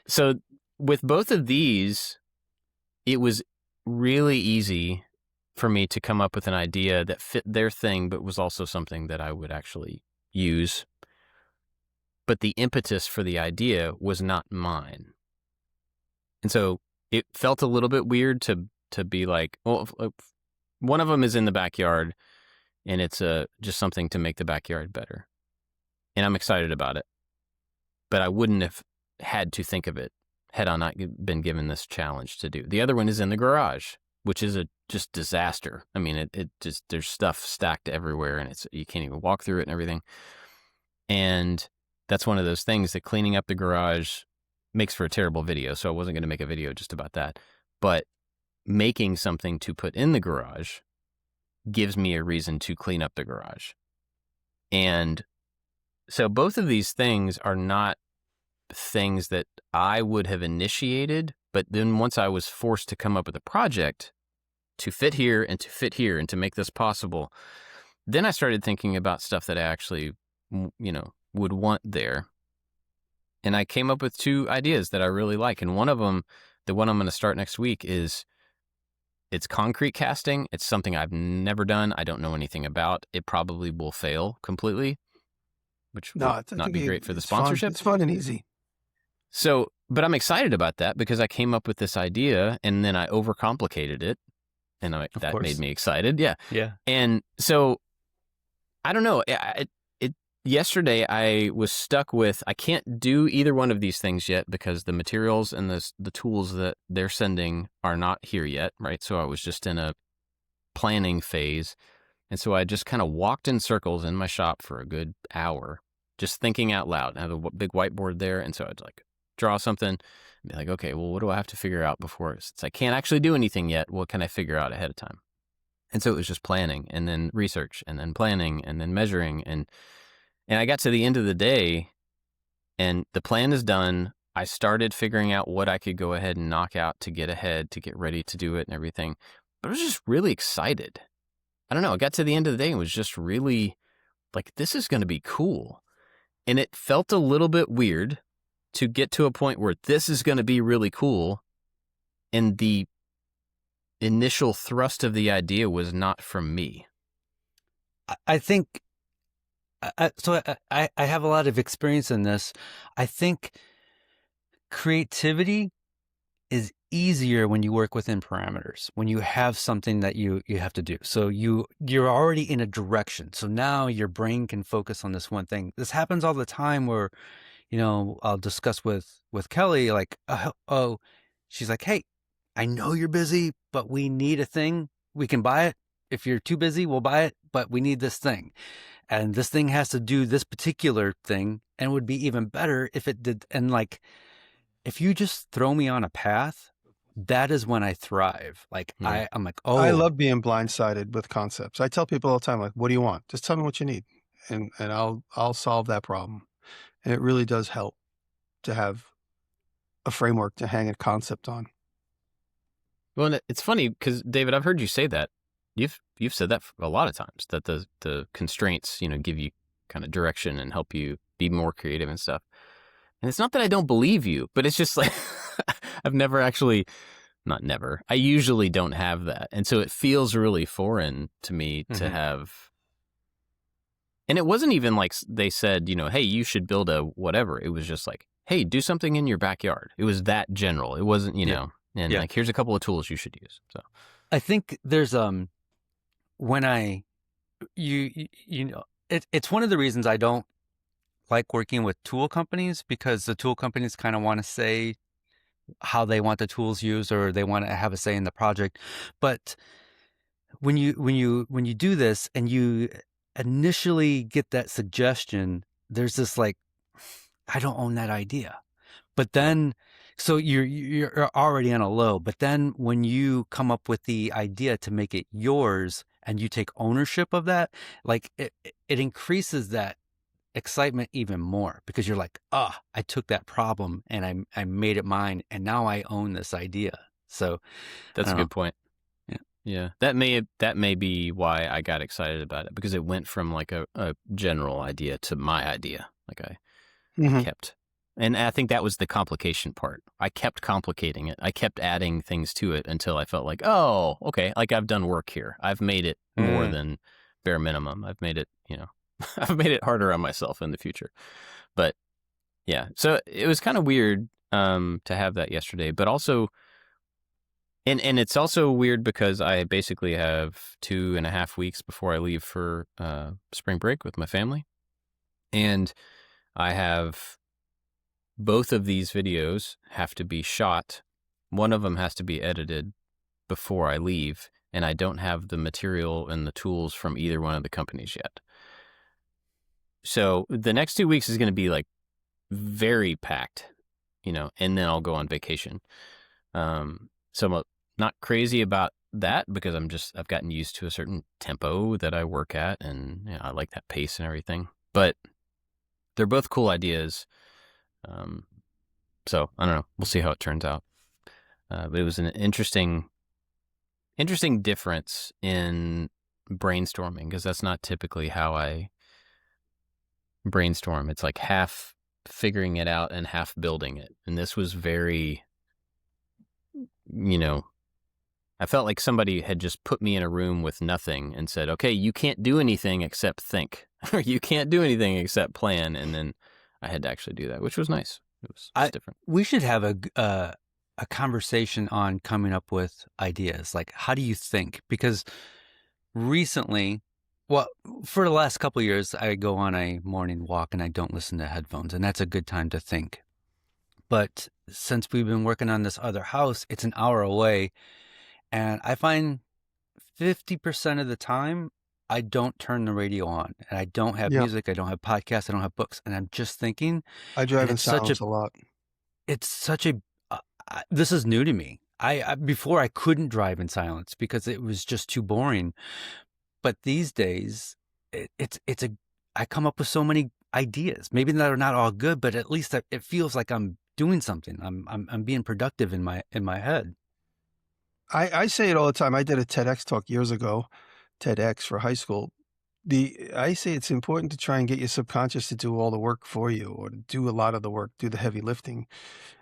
so with both of these, it was really easy for me to come up with an idea that fit their thing, but was also something that I would actually use. But the impetus for the idea was not mine. And so it felt a little bit weird to be like, well, one of them is in the backyard, and it's just something to make the backyard better. And I'm excited about it. But I wouldn't have had to think of it had I not been given this challenge to do. The other one is in the garage, which is a just disaster. I mean, it just, there's stuff stacked everywhere, and you can't even walk through it and everything. And that's one of those things that cleaning up the garage makes for a terrible video. So I wasn't going to make a video just about that. But making something to put in the garage gives me a reason to clean up the garage. And so both of these things are not things that I would have initiated, but then once I was forced to come up with a project to fit here and to fit here and to make this possible, then I started thinking about stuff that I actually, would want there. And I came up with 2 ideas that I really like. And one of them, the one I'm going to start next week, it's concrete casting. It's something I've never done. I don't know anything about. It probably will fail completely, which would not be great for the sponsorship. It's fun and easy. So, but I'm excited about that because I came up with this idea and then I overcomplicated it, and that made me excited. Yeah. Yeah. And so, I don't know. Yesterday I was stuck with, I can't do either one of these things yet because the materials and the tools that they're sending are not here yet, right? So I was just in a planning phase. And so I just kind of walked in circles in my shop for a good hour, just thinking out loud. I have a big whiteboard there. And so I'd like draw something and be like, okay, well, what do I have to figure out before, since I can't actually do anything yet, what can I figure out ahead of time? And so it was just planning and then research and then planning and then measuring. And I got to the end of the day and the plan is done. I started figuring out what I could go ahead and knock out to get ahead, to get ready to do it and everything. But I was just really excited. I don't know. I got to the end of the day and was just really like, this is going to be cool. And it felt a little bit weird to get to a point where this is going to be really cool. And the initial thrust of the idea was not from me. I think, I have a lot of experience in this. I think creativity is easier when you work within parameters, when you have something that you have to do. So you're already in a direction. So now your brain can focus on this one thing. This happens all the time where, I'll discuss with Kelly, like, she's like, hey, I know you're busy, but we need a thing. We can buy it. If you're too busy, we'll buy it, but we need this thing. And this thing has to do this particular thing, and it would be even better if it did. And like, if you just throw me on a path, that is when I thrive. Like I'm like, oh, I love being blindsided with concepts. I tell people all the time, like, what do you want? Just tell me what you need, and I'll solve that problem. And it really does help to have a framework to hang a concept on. Well, it's funny because David, I've heard you say that. You've said that a lot of times, that the constraints, give you kind of direction and help you be more creative and stuff. And it's not that I don't believe you, but it's just like I've never actually, not never, I usually don't have that. And so it feels really foreign to me to have. And it wasn't even like they said, hey, you should build a whatever. It was just like, hey, do something in your backyard. It was that general. It wasn't, like, here's a couple of tools you should use. So I think there's when it's one of the reasons I don't like working with tool companies, because the tool companies kind of want to say how they want the tools used, or they want to have a say in the project. But when you do this and you initially get that suggestion, there's this like, I don't own that idea. But then, so you're already on a low. But then when you come up with the idea to make it yours and you take ownership of that, like it increases that excitement even more, because you're like, I took that problem and I made it mine, and now I own this idea. So that's a good point. Yeah. That may be why I got excited about it, because it went from like a general idea to my idea. Like I kept And I think that was the complication part. I kept complicating it. I kept adding things to it until I felt like, oh, okay, like I've done work here. I've made it more than bare minimum. I've made it, I've made it harder on myself in the future. But yeah, so it was kind of weird to have that yesterday, but also, and it's also weird because I basically have 2.5 weeks before I leave for spring break with my family. And I have both of these videos have to be shot. One of them has to be edited before I leave, and I don't have the material and the tools from either one of the companies yet. So the next 2 weeks is going to be like very packed, and then I'll go on vacation. So I'm not crazy about that because I've gotten used to a certain tempo that I work at, and I like that pace and everything. But they're both cool ideas. So I don't know. We'll see how it turns out. But it was an interesting difference in brainstorming because that's not typically how I brainstorm. It's like half figuring it out and half building it. And this was very, I felt like somebody had just put me in a room with nothing and said, okay, you can't do anything except think, or you can't do anything except plan. And then I had to actually do that, which was nice. It was different. We should have a conversation on coming up with ideas. Like, how do you think? Because recently, well, for the last couple of years, I go on a morning walk and I don't listen to headphones, and that's a good time to think. But since we've been working on this other house, it's an hour away, and I find 50% of the time I don't turn the radio on, and I don't have music, I don't have podcasts, I don't have books, and I'm just thinking. I drive in silence a lot. It's such a this is new to me. I before I couldn't drive in silence because it was just too boring. But these days, I come up with so many ideas. Maybe they're not all good, but at least it feels like I'm doing something. I'm being productive in my head. I say it all the time. I did a TEDx talk years ago, TEDx for high school. I say it's important to try and get your subconscious to do all the work for you, or to do a lot of the work, do the heavy lifting.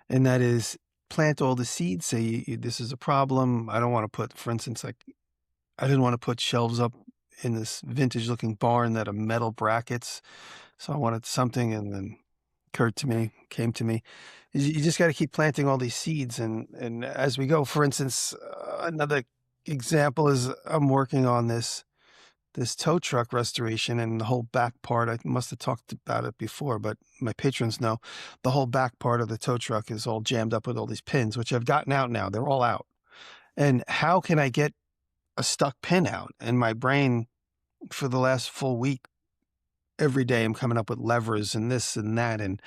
And that is plant all the seeds. Say, this is a problem. I don't want to put, for instance, like I didn't want to put shelves up in this vintage looking barn that are metal brackets. So I wanted something, and then came to me. You just got to keep planting all these seeds. And as we go, for instance, another example is I'm working on this tow truck restoration, and the whole back part, I must have talked about it before, but my patrons know the whole back part of the tow truck is all jammed up with all these pins, which I've gotten out now. They're all out. And how can I get a stuck pin out? And my brain, for the last full week, every day I'm coming up with levers and this and that. And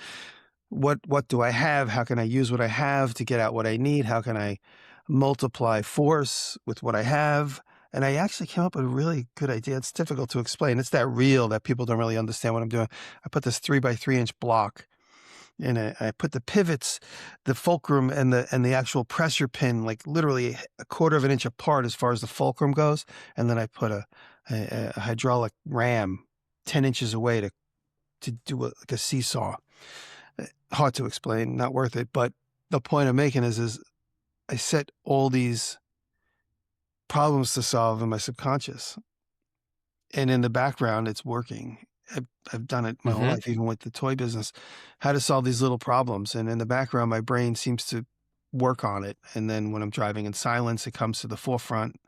what do I have? How can I use what I have to get out what I need? How can I multiply force with what I have? And I actually came up with a really good idea. It's difficult to explain. It's that reel that people don't really understand what I'm doing. I put this 3x3 inch block, and I put the pivots, the fulcrum, and the actual pressure pin, like literally a quarter of an inch apart as far as the fulcrum goes. And then I put a hydraulic ram 10 inches away to do like a seesaw. Hard to explain, not worth it. But the point I'm making is I set all these problems to solve in my subconscious, and in the background it's working. I've done it my whole life, even with the toy business, how to solve these little problems. And in the background, my brain seems to work on it. And then when I'm driving in silence, it comes to the forefront.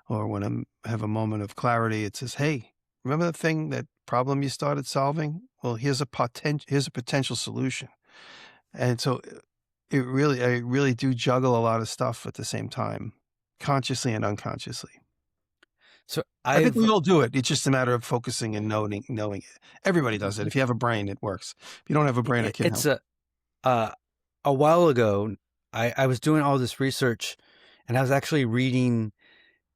Or when I have a moment of clarity, it says, hey, remember that problem you started solving? Well, here's a potential solution. And so I really do juggle a lot of stuff at the same time, consciously and unconsciously. So I think we all do it. It's just a matter of focusing and knowing it. Everybody does it. If you have a brain, it works. If you don't have a brain, it can't help. A while ago, I was doing all this research, and I was actually reading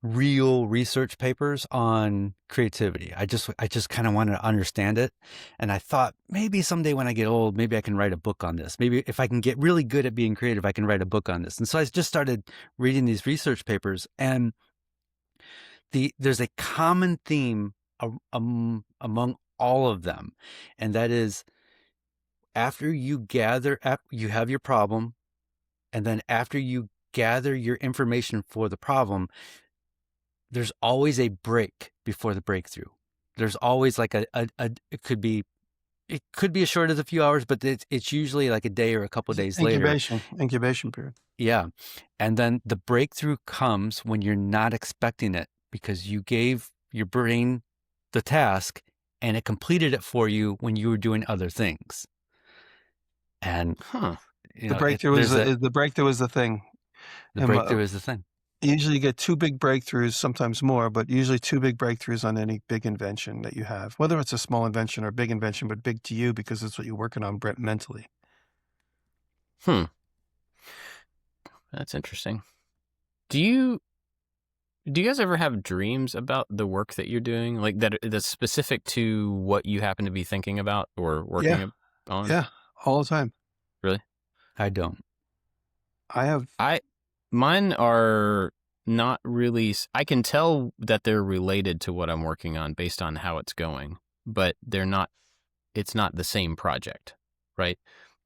real research papers on creativity. I just kind of wanted to understand it. And I thought maybe someday when I get old, maybe I can write a book on this. Maybe if I can get really good at being creative, I can write a book on this. And so I just started reading these research papers, and there's a common theme among all of them. And that is, after you you have your problem, and then after you gather your information for the problem, there's always a break before the breakthrough. There's always like it could be as short as a few hours, but it's usually like a day or a couple of days later. Incubation period. Yeah. And then the breakthrough comes when you're not expecting it, because you gave your brain the task and it completed it for you when you were doing other things. And the breakthrough is the thing. The breakthrough is the thing. Usually you get two big breakthroughs, sometimes more, but usually two big breakthroughs on any big invention that you have, whether it's a small invention or a big invention, but big to you because it's what you're working on mentally. That's interesting. Do you guys ever have dreams about the work that you're doing, like that's specific to what you happen to be thinking about or working on? Yeah, all the time. Really? I don't. Mine are not really. I can tell that they're related to what I'm working on based on how it's going, but they're not. It's not the same project, right?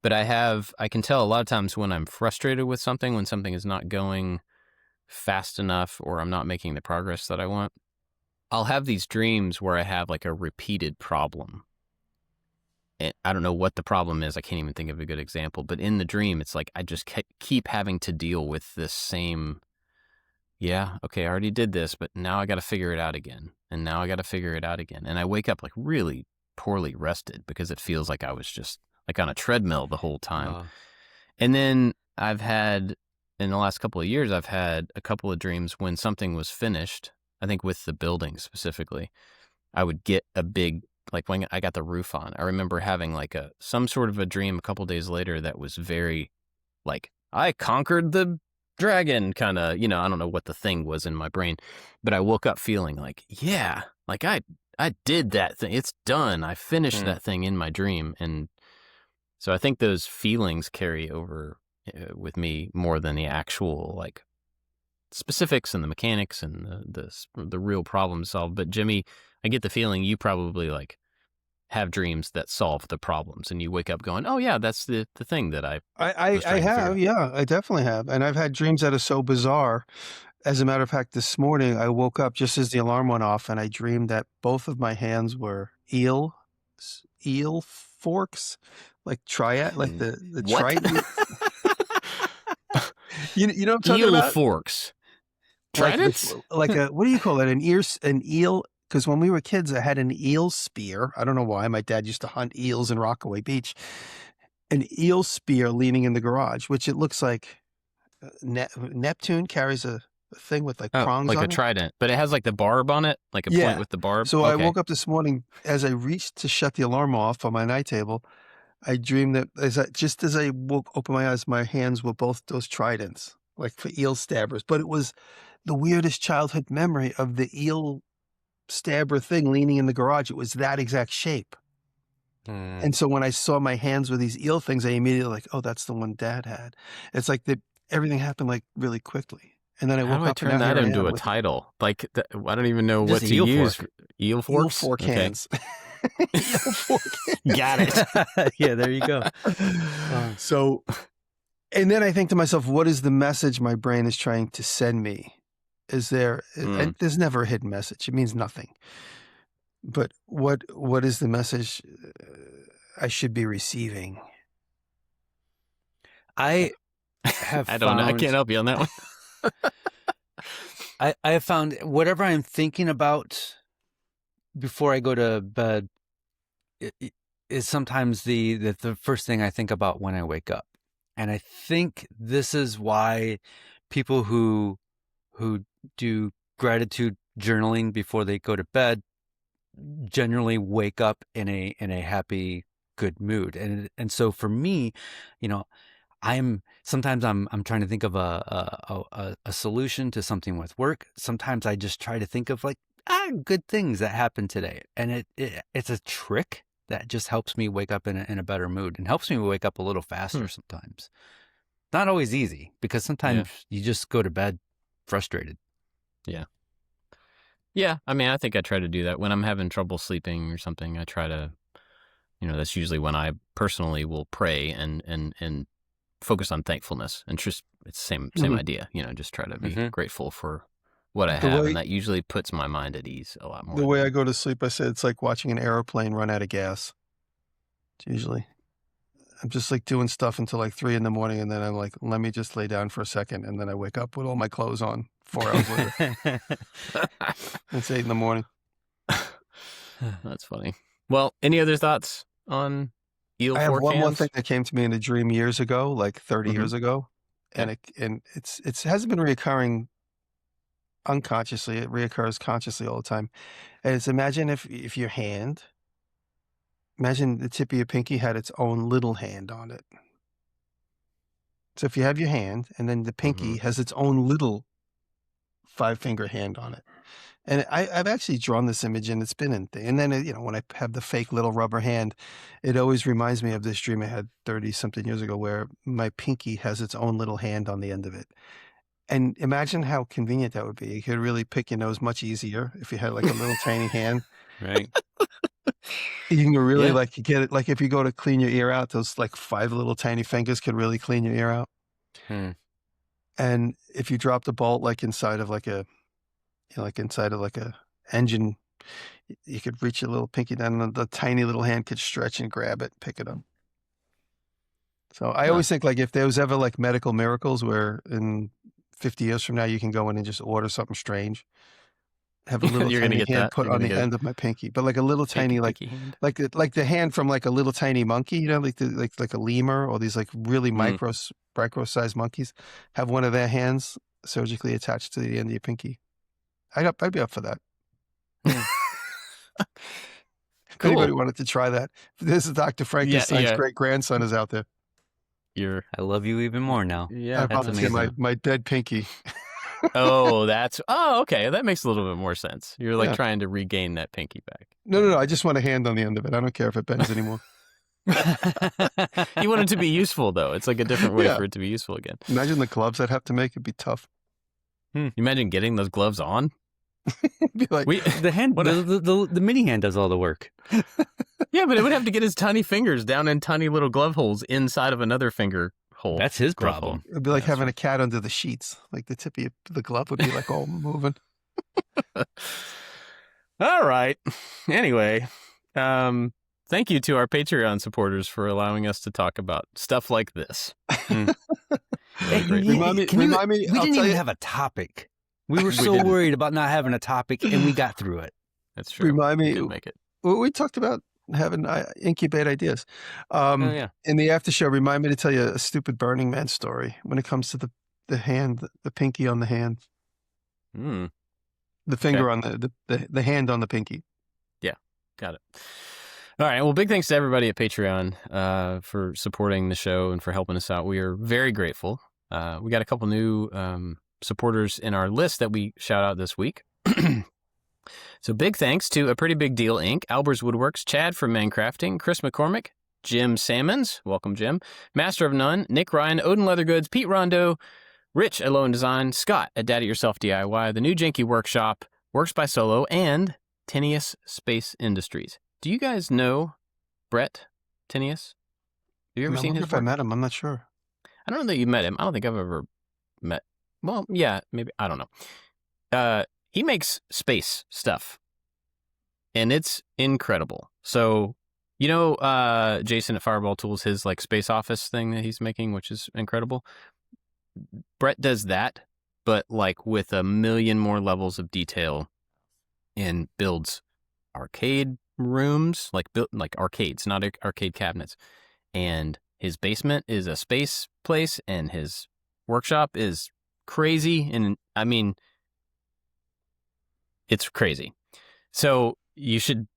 But I can tell a lot of times when I'm frustrated with something, when something is not going fast enough or I'm not making the progress that I want, I'll have these dreams where I have like a repeated problem. And I don't know what the problem is. I can't even think of a good example. But in the dream, it's like I just keep having to deal with this same, I already did this, but now I got to figure it out again. And now I got to figure it out again. And I wake up like really poorly rested because it feels like I was just like on a treadmill the whole time. And then in the last couple of years, I've had a couple of dreams when something was finished. I think with the building specifically, I would get a big, like when I got the roof on, I remember having like some sort of a dream a couple days later that was very like, I conquered the dragon kind of, I don't know what the thing was in my brain, but I woke up feeling like, like I did that thing. It's done. I finished that thing in my dream. And so I think those feelings carry over with me more than the actual like specifics and the mechanics and the real problem solved. But Jimmy, I get the feeling you probably like have dreams that solve the problems and you wake up going, oh yeah, that's the thing that I have. Yeah, I definitely have. And I've had dreams that are so bizarre. As a matter of fact, this morning I woke up just as the alarm went off and I dreamed that both of my hands were eel forks, like like the trident. You know what I'm talking about? Eel forks. Tridents? Like what do you call it? An eel. Because when we were kids, I had an eel spear. I don't know why. My dad used to hunt eels in Rockaway Beach. An eel spear leaning in the garage, which it looks like Neptune carries a thing with like prongs like on a trident. But it has like the barb on it, like a point with the barb. So I woke up this morning, as I reached to shut the alarm off on my night table, I dreamed that just as I opened my eyes, my hands were both those tridents, like for eel stabbers. But it was the weirdest childhood memory of the eel stabber thing leaning in the garage. It was that exact shape. And so when I saw my hands with these eel things, I immediately like, oh, that's the one Dad had. It's like everything happened like really quickly. And then I wook up. How do I turn that into a title? Like, I don't even know what to use. Eel Forks? Eel Fork Hands. Eel Fork Hands. Got it. Yeah, there you go. So, and then I think to myself, what is the message my brain is trying to send me? There's never a hidden message. It means nothing. But what is the message I should be receiving? I don't know. I can't help you on that one. I have found whatever I'm thinking about before I go to bed is sometimes the first thing I think about when I wake up. And I think this is why people who do gratitude journaling before they go to bed generally wake up in a happy, good mood. And so for me, I'm trying to think of a solution to something with work. Sometimes I just try to think of like good things that happened today, and it's a trick that just helps me wake up in a better mood and helps me wake up a little faster. Sometimes, not always easy, because sometimes you just go to bed frustrated. Yeah. I mean, I think I try to do that when I'm having trouble sleeping or something. I try to that's usually when I personally will pray and focus on thankfulness. And just it's the same Mhm. idea, just try to be Mhm. grateful for what I The have, way and that usually puts my mind at ease a lot more. the way I go to sleep, I said it's like watching an airplane run out of gas. It's usually I'm just like doing stuff until like 3 a.m, and then I'm like, let me just lay down for a second, and then I wake up with all my clothes on 4 hours later. It's 8 a.m. That's funny. Well, any other thoughts on Eel I have Fork one more Hands? thing that came to me in a dream years ago, like 30 Mhm. years ago, and Okay. it hasn't been reoccurring unconsciously. It reoccurs consciously all the time. And it's imagine if your hand, imagine the tip of your pinky had its own little hand on it. So if you have your hand, and then the pinky has its own little 5-finger hand on it. And I've actually drawn this image, and it's been in and then, when I have the fake little rubber hand, it always reminds me of this dream I had 30-something years ago where my pinky has its own little hand on the end of it. And imagine how convenient that would be. You could really pick your nose much easier if you had, like, a little tiny hand. Right. You can really, Yeah. like, you get it like, if you go to clean your ear out, those, like, 5 little tiny fingers could really clean your ear out. Hmm. And if you dropped a bolt, like, inside of, like, inside of, like, a engine, you could reach your little pinky down, and the tiny little hand could stretch and grab it, pick it up. So I always think, like, if there was ever, like, medical miracles where in 50 years from now you can go in and just order something strange, have a little You're gonna tiny get hand that? put You're on gonna the get end of my pinky, but like a little fake tiny, pinky hand? like the hand from like a little tiny monkey, like a lemur or these like really Mm. micro-sized monkeys have one of their hands surgically attached to the end of your pinky. I'd be up for that. If anybody Cool. wanted to try that, this is Dr. Frankenstein's yeah. great-grandson is out there. You're I love you even more now. yeah. I'd that's volunteer amazing. my dead pinky. Okay. That makes a little bit more sense. You're like Yeah. trying to regain that pinky back. No. I just want a hand on the end of it. I don't care if it bends anymore. You want it to be useful, though. It's like a different way Yeah. for it to be useful again. Imagine the gloves I'd have to make. It'd be tough. You imagine getting those gloves on? It'd be like, The hand, the mini hand does all the work. Yeah, but it would have to get his tiny fingers down in tiny little glove holes inside of another finger hole. That's his glove problem. hole. it'd be like That's having right. a cat under the sheets. Like the tip of the glove would be like all moving. All right. Anyway, thank you to our Patreon supporters for allowing us to talk about stuff like this. Really great. Remind me- We I'll didn't tell even you- have a topic. We were We so didn't. worried about not having a topic, and we got through it. That's true. Remind We me- did make it. Well, we talked about having incubate ideas. Oh, yeah. In the after show, remind me to tell you a stupid Burning Man story when it comes to the hand, the pinky on the hand, Mm, the finger on the hand on the pinky. got it. All right. Well, big thanks to everybody at Patreon for supporting the show and for helping us out. We are very grateful. We got a couple new supporters in our list that we shout out this week. So big thanks to A Pretty Big Deal Inc., Albers Woodworks, Chad from Mancrafting, Chris McCormick, Jim Salmons, welcome Jim, Master of None, Nick Ryan, Odin Leather Goods, Pete Rondo, Rich at Low and Design, Scott at Daddy Yourself DIY, The New Janky Workshop, Works by Solo, and Tinius Space Industries. Do you guys know Brett Tinius? Have you ever I seen wonder his if I work? met him. I'm not sure. I don't know that you met him. I don't think I've ever met. Well, yeah, maybe. I don't know. He makes space stuff, and it's incredible. So, Jason at Fireball Tools, his like space office thing that he's making, which is incredible. Brett does that, but like with a million more levels of detail, and builds arcade rooms, like arcades, not arcade cabinets. And his basement is a space place, and his workshop is crazy. And I mean, it's crazy. So you should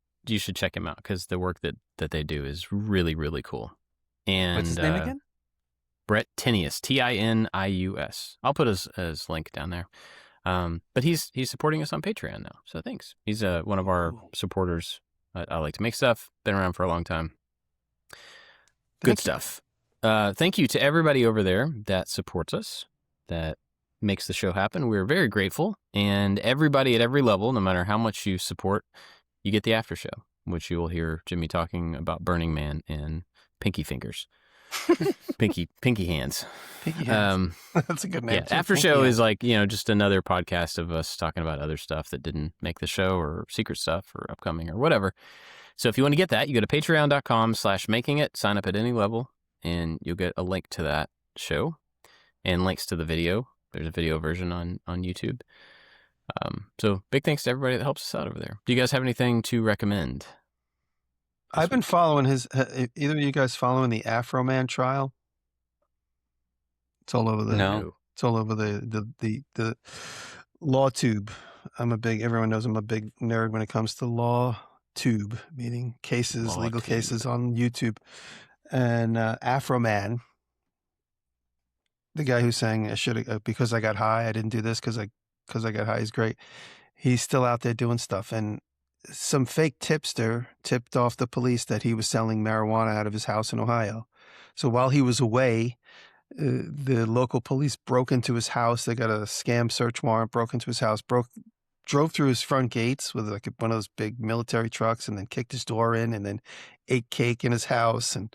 check him out because the work that they do is really, really cool. And What's his name again? Brett Tinius, Tinius. I'll put his link down there. But he's supporting us on Patreon now, so thanks. He's one of our supporters. I like to make stuff. Been around for a long time. Good stuff. Thank you to everybody over there that supports us, that makes the show happen. We're very grateful. And everybody at every level, no matter how much you support, you get the after show. which you will hear Jimmy talking about Burning Man and Pinky Fingers. Pinky Hands. Pinky Hands. That's a good name. Yeah, after show is like, just another podcast of us talking about other stuff that didn't make the show or secret stuff or upcoming or whatever. So if you want to get that, you go to patreon.com/makingit, sign up at any level, and you'll get a link to that show and links to the video. There's a video version on YouTube. So big thanks to everybody that helps us out over there. Do you guys have anything to recommend? I've been following either of you guys following the Afro Man trial? It's all over it's all over the law tube. Everyone knows I'm a big nerd when it comes to law tube, meaning legal cases on YouTube. And Afro Man, the guy who's saying because I got high, I didn't do this because I got high is great. He's still out there doing stuff. And some fake tipster tipped off the police that he was selling marijuana out of his house in Ohio. So while he was away, the local police broke into his house. They got a scam search warrant, broke into his house, drove through his front gates with like one of those big military trucks, and then kicked his door in, and then ate cake in his house and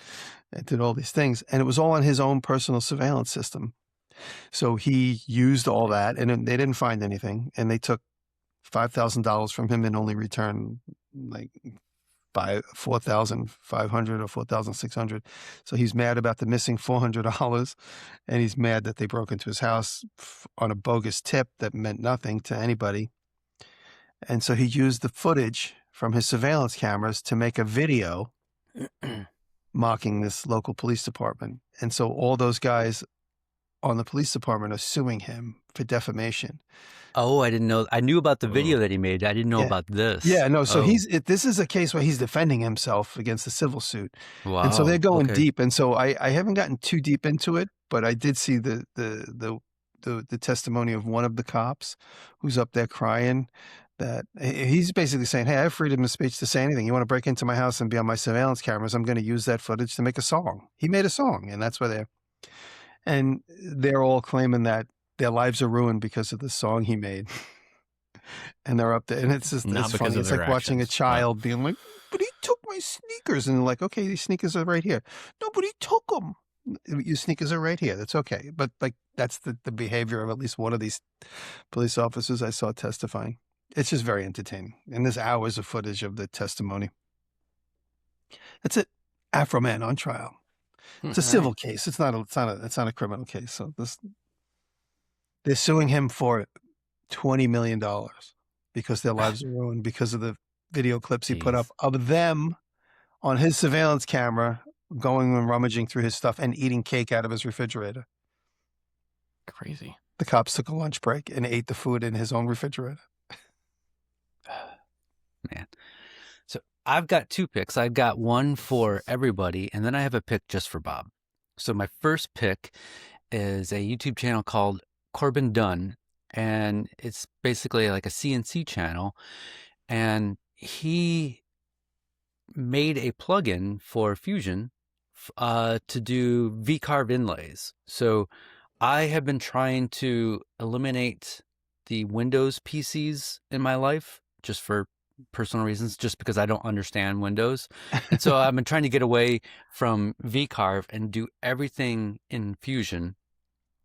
did all these things. And it was all on his own personal surveillance system. So he used all that, and they didn't find anything. And they took $5,000 from him and only returned like $4,500 or $4,600. So he's mad about the missing $400, and he's mad that they broke into his house on a bogus tip that meant nothing to anybody. And so he used the footage from his surveillance cameras to make a video mocking this local police department. And so all those guys on the police department are suing him for defamation. Oh, I didn't know. I knew about the video that he made. I didn't know about this. Yeah, no. So this is a case where he's defending himself against a civil suit. Wow. And so they're going deep. And so I haven't gotten too deep into it, but I did see the testimony of one of the cops who's up there crying that he's basically saying, hey, I have freedom of speech to say anything. You want to break into my house and be on my surveillance cameras, I'm going to use that footage to make a song. He made a song, and that's where they're all claiming that their lives are ruined because of the song he made. And they're up there, and it's just it's funny. It's like watching a child being like, but he took my sneakers. And they're like, okay, these sneakers are right here. No, but he took them. Your sneakers are right here. That's okay. But like, that's the behavior of at least one of these police officers I saw testifying. It's just very entertaining. And there's hours of footage of the testimony. That's it. Afro Man on trial. It's a civil case. It's not a criminal case. So they're suing him for $20 million because their lives are ruined because of the video clips he put up of them on his surveillance camera going and rummaging through his stuff and eating cake out of his refrigerator. Crazy. The cops took a lunch break and ate the food in his own refrigerator. Man. So I've got two picks. I've got one for everybody, and then I have a pick just for Bob. So my first pick is a YouTube channel called Corbin Dunn, and it's basically like a CNC channel, and he made a plugin for Fusion to do V-carve inlays. So I have been trying to eliminate the Windows PCs in my life just for personal reasons, just because I don't understand Windows. And so I've been trying to get away from V-carve and do everything in Fusion,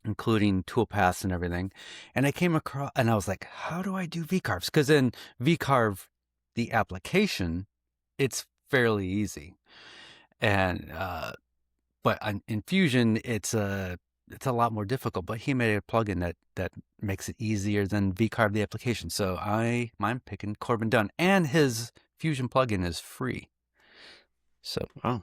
including toolpaths and everything. And I came across, and I was like, how do I do V-carves? Because in V-carve, the application, it's fairly easy. And, but in Fusion, it's a lot more difficult. But he made a plugin that makes it easier than V-carve the application. So I'm picking Corbin Dunn, and his Fusion plugin is free. So I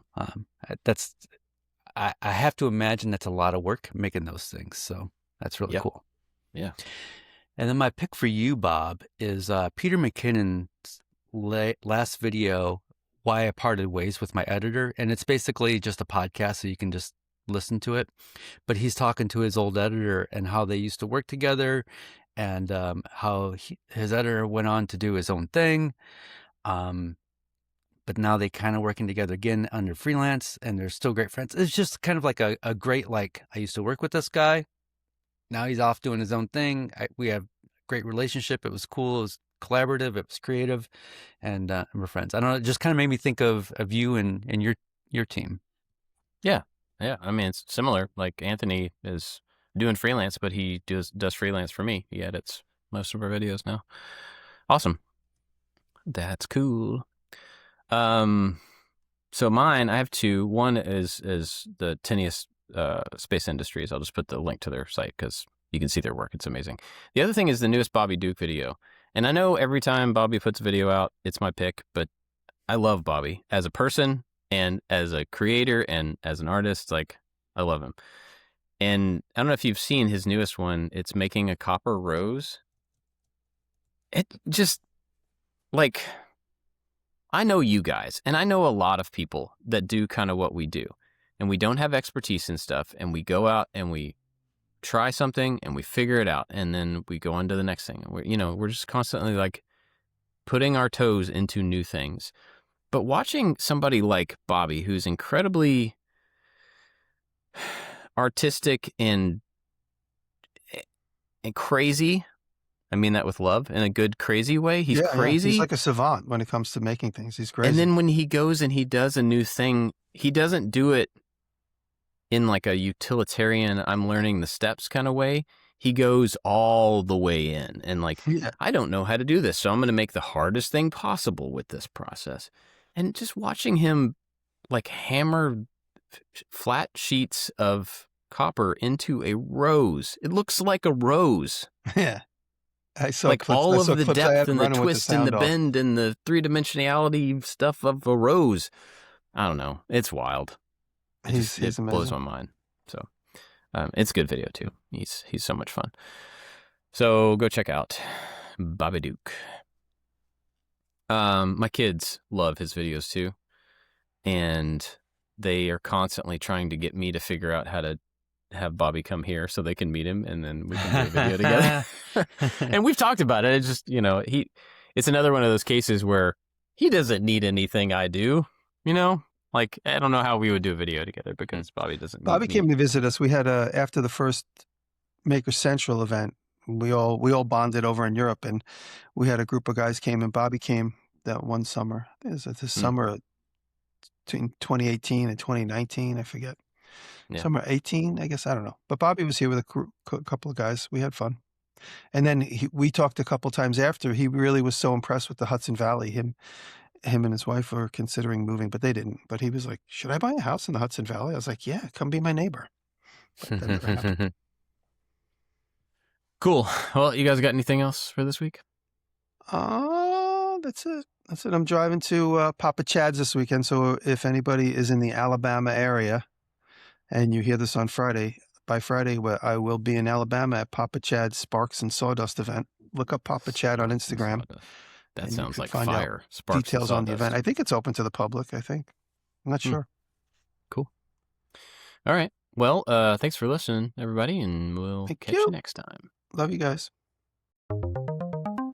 have to imagine that's a lot of work making those things. So that's really cool. Yeah. And then my pick for you, Bob, is Peter McKinnon's last video, Why I Parted Ways with My Editor. And it's basically just a podcast, so you can just listen to it. But he's talking to his old editor and how they used to work together, and how his editor went on to do his own thing. But now they kind of working together again under freelance, and they're still great friends. It's just kind of like a great, like, I used to work with this guy. Now he's off doing his own thing. We have great relationship. It was cool. It was collaborative. It was creative, and we're friends. I don't know. It just kind of made me think of you and your team. Yeah. Yeah. I mean, it's similar. Like Anthony is doing freelance, but he does freelance for me. He edits most of our videos now. Awesome. That's cool. So mine, I have two. One is the Tinius Space Industries. I'll just put the link to their site because you can see their work. It's amazing. The other thing is the newest Bobby Duke video. And I know every time Bobby puts a video out, it's my pick, but I love Bobby as a person and as a creator and as an artist. Like, I love him. And I don't know if you've seen his newest one. It's making a copper rose. It just, like, I know you guys, and I know a lot of people that do kind of what we do. And we don't have expertise in stuff, and we go out and we try something and we figure it out, and then we go on to the next thing. We're just constantly like putting our toes into new things. But watching somebody like Bobby, who's incredibly artistic and crazy, I mean that with love, in a good crazy way. He's crazy. He's like a savant when it comes to making things. He's crazy. And then when he goes and he does a new thing, he doesn't do it in like a utilitarian, I'm learning the steps kind of way. He goes all the way in and like, I don't know how to do this, so I'm going to make the hardest thing possible with this process. And just watching him like hammer flat sheets of copper into a rose. It looks like a rose. Yeah. I saw like clips, all I of saw the clips, depth and the running with twist and the sound off. bend and the three-dimensionality stuff of a rose. I don't know. It's wild. He's It amazing. blows my mind. So it's a good video too. He's so much fun. So go check out Bobby Duke. My kids love his videos too, and they are constantly trying to get me to figure out how to have Bobby come here so they can meet him, and then we can do a video together. And we've talked about it. It's just, it's another one of those cases where he doesn't need anything I do, Like, I don't know how we would do a video together because Bobby doesn't. Bobby came to visit us. We had after the first Maker Central event, we all bonded over in Europe, and we had a group of guys came, and Bobby came that one summer. It was this summer between 2018 and 2019, I forget. Yeah. Summer 18, I guess, I don't know. But Bobby was here with a couple of guys. We had fun. And then we talked a couple times after. He really was so impressed with the Hudson Valley. Him and his wife were considering moving, but they didn't. But he was like, should I buy a house in the Hudson Valley? I was like, yeah, come be my neighbor. But that never happened. Cool. Well, you guys got anything else for this week? That's it. I'm driving to Papa Chad's this weekend. So if anybody is in the Alabama area and you hear this on Friday, by Friday, I will be in Alabama at Papa Chad's Sparks and Sawdust event. Look up Papa Chad on Instagram. That sounds like fire. Sparks details on the event. I think it's open to the public, I think. I'm not sure. Cool. All right. Well, thanks for listening, everybody, and we'll catch you next time. Love you guys.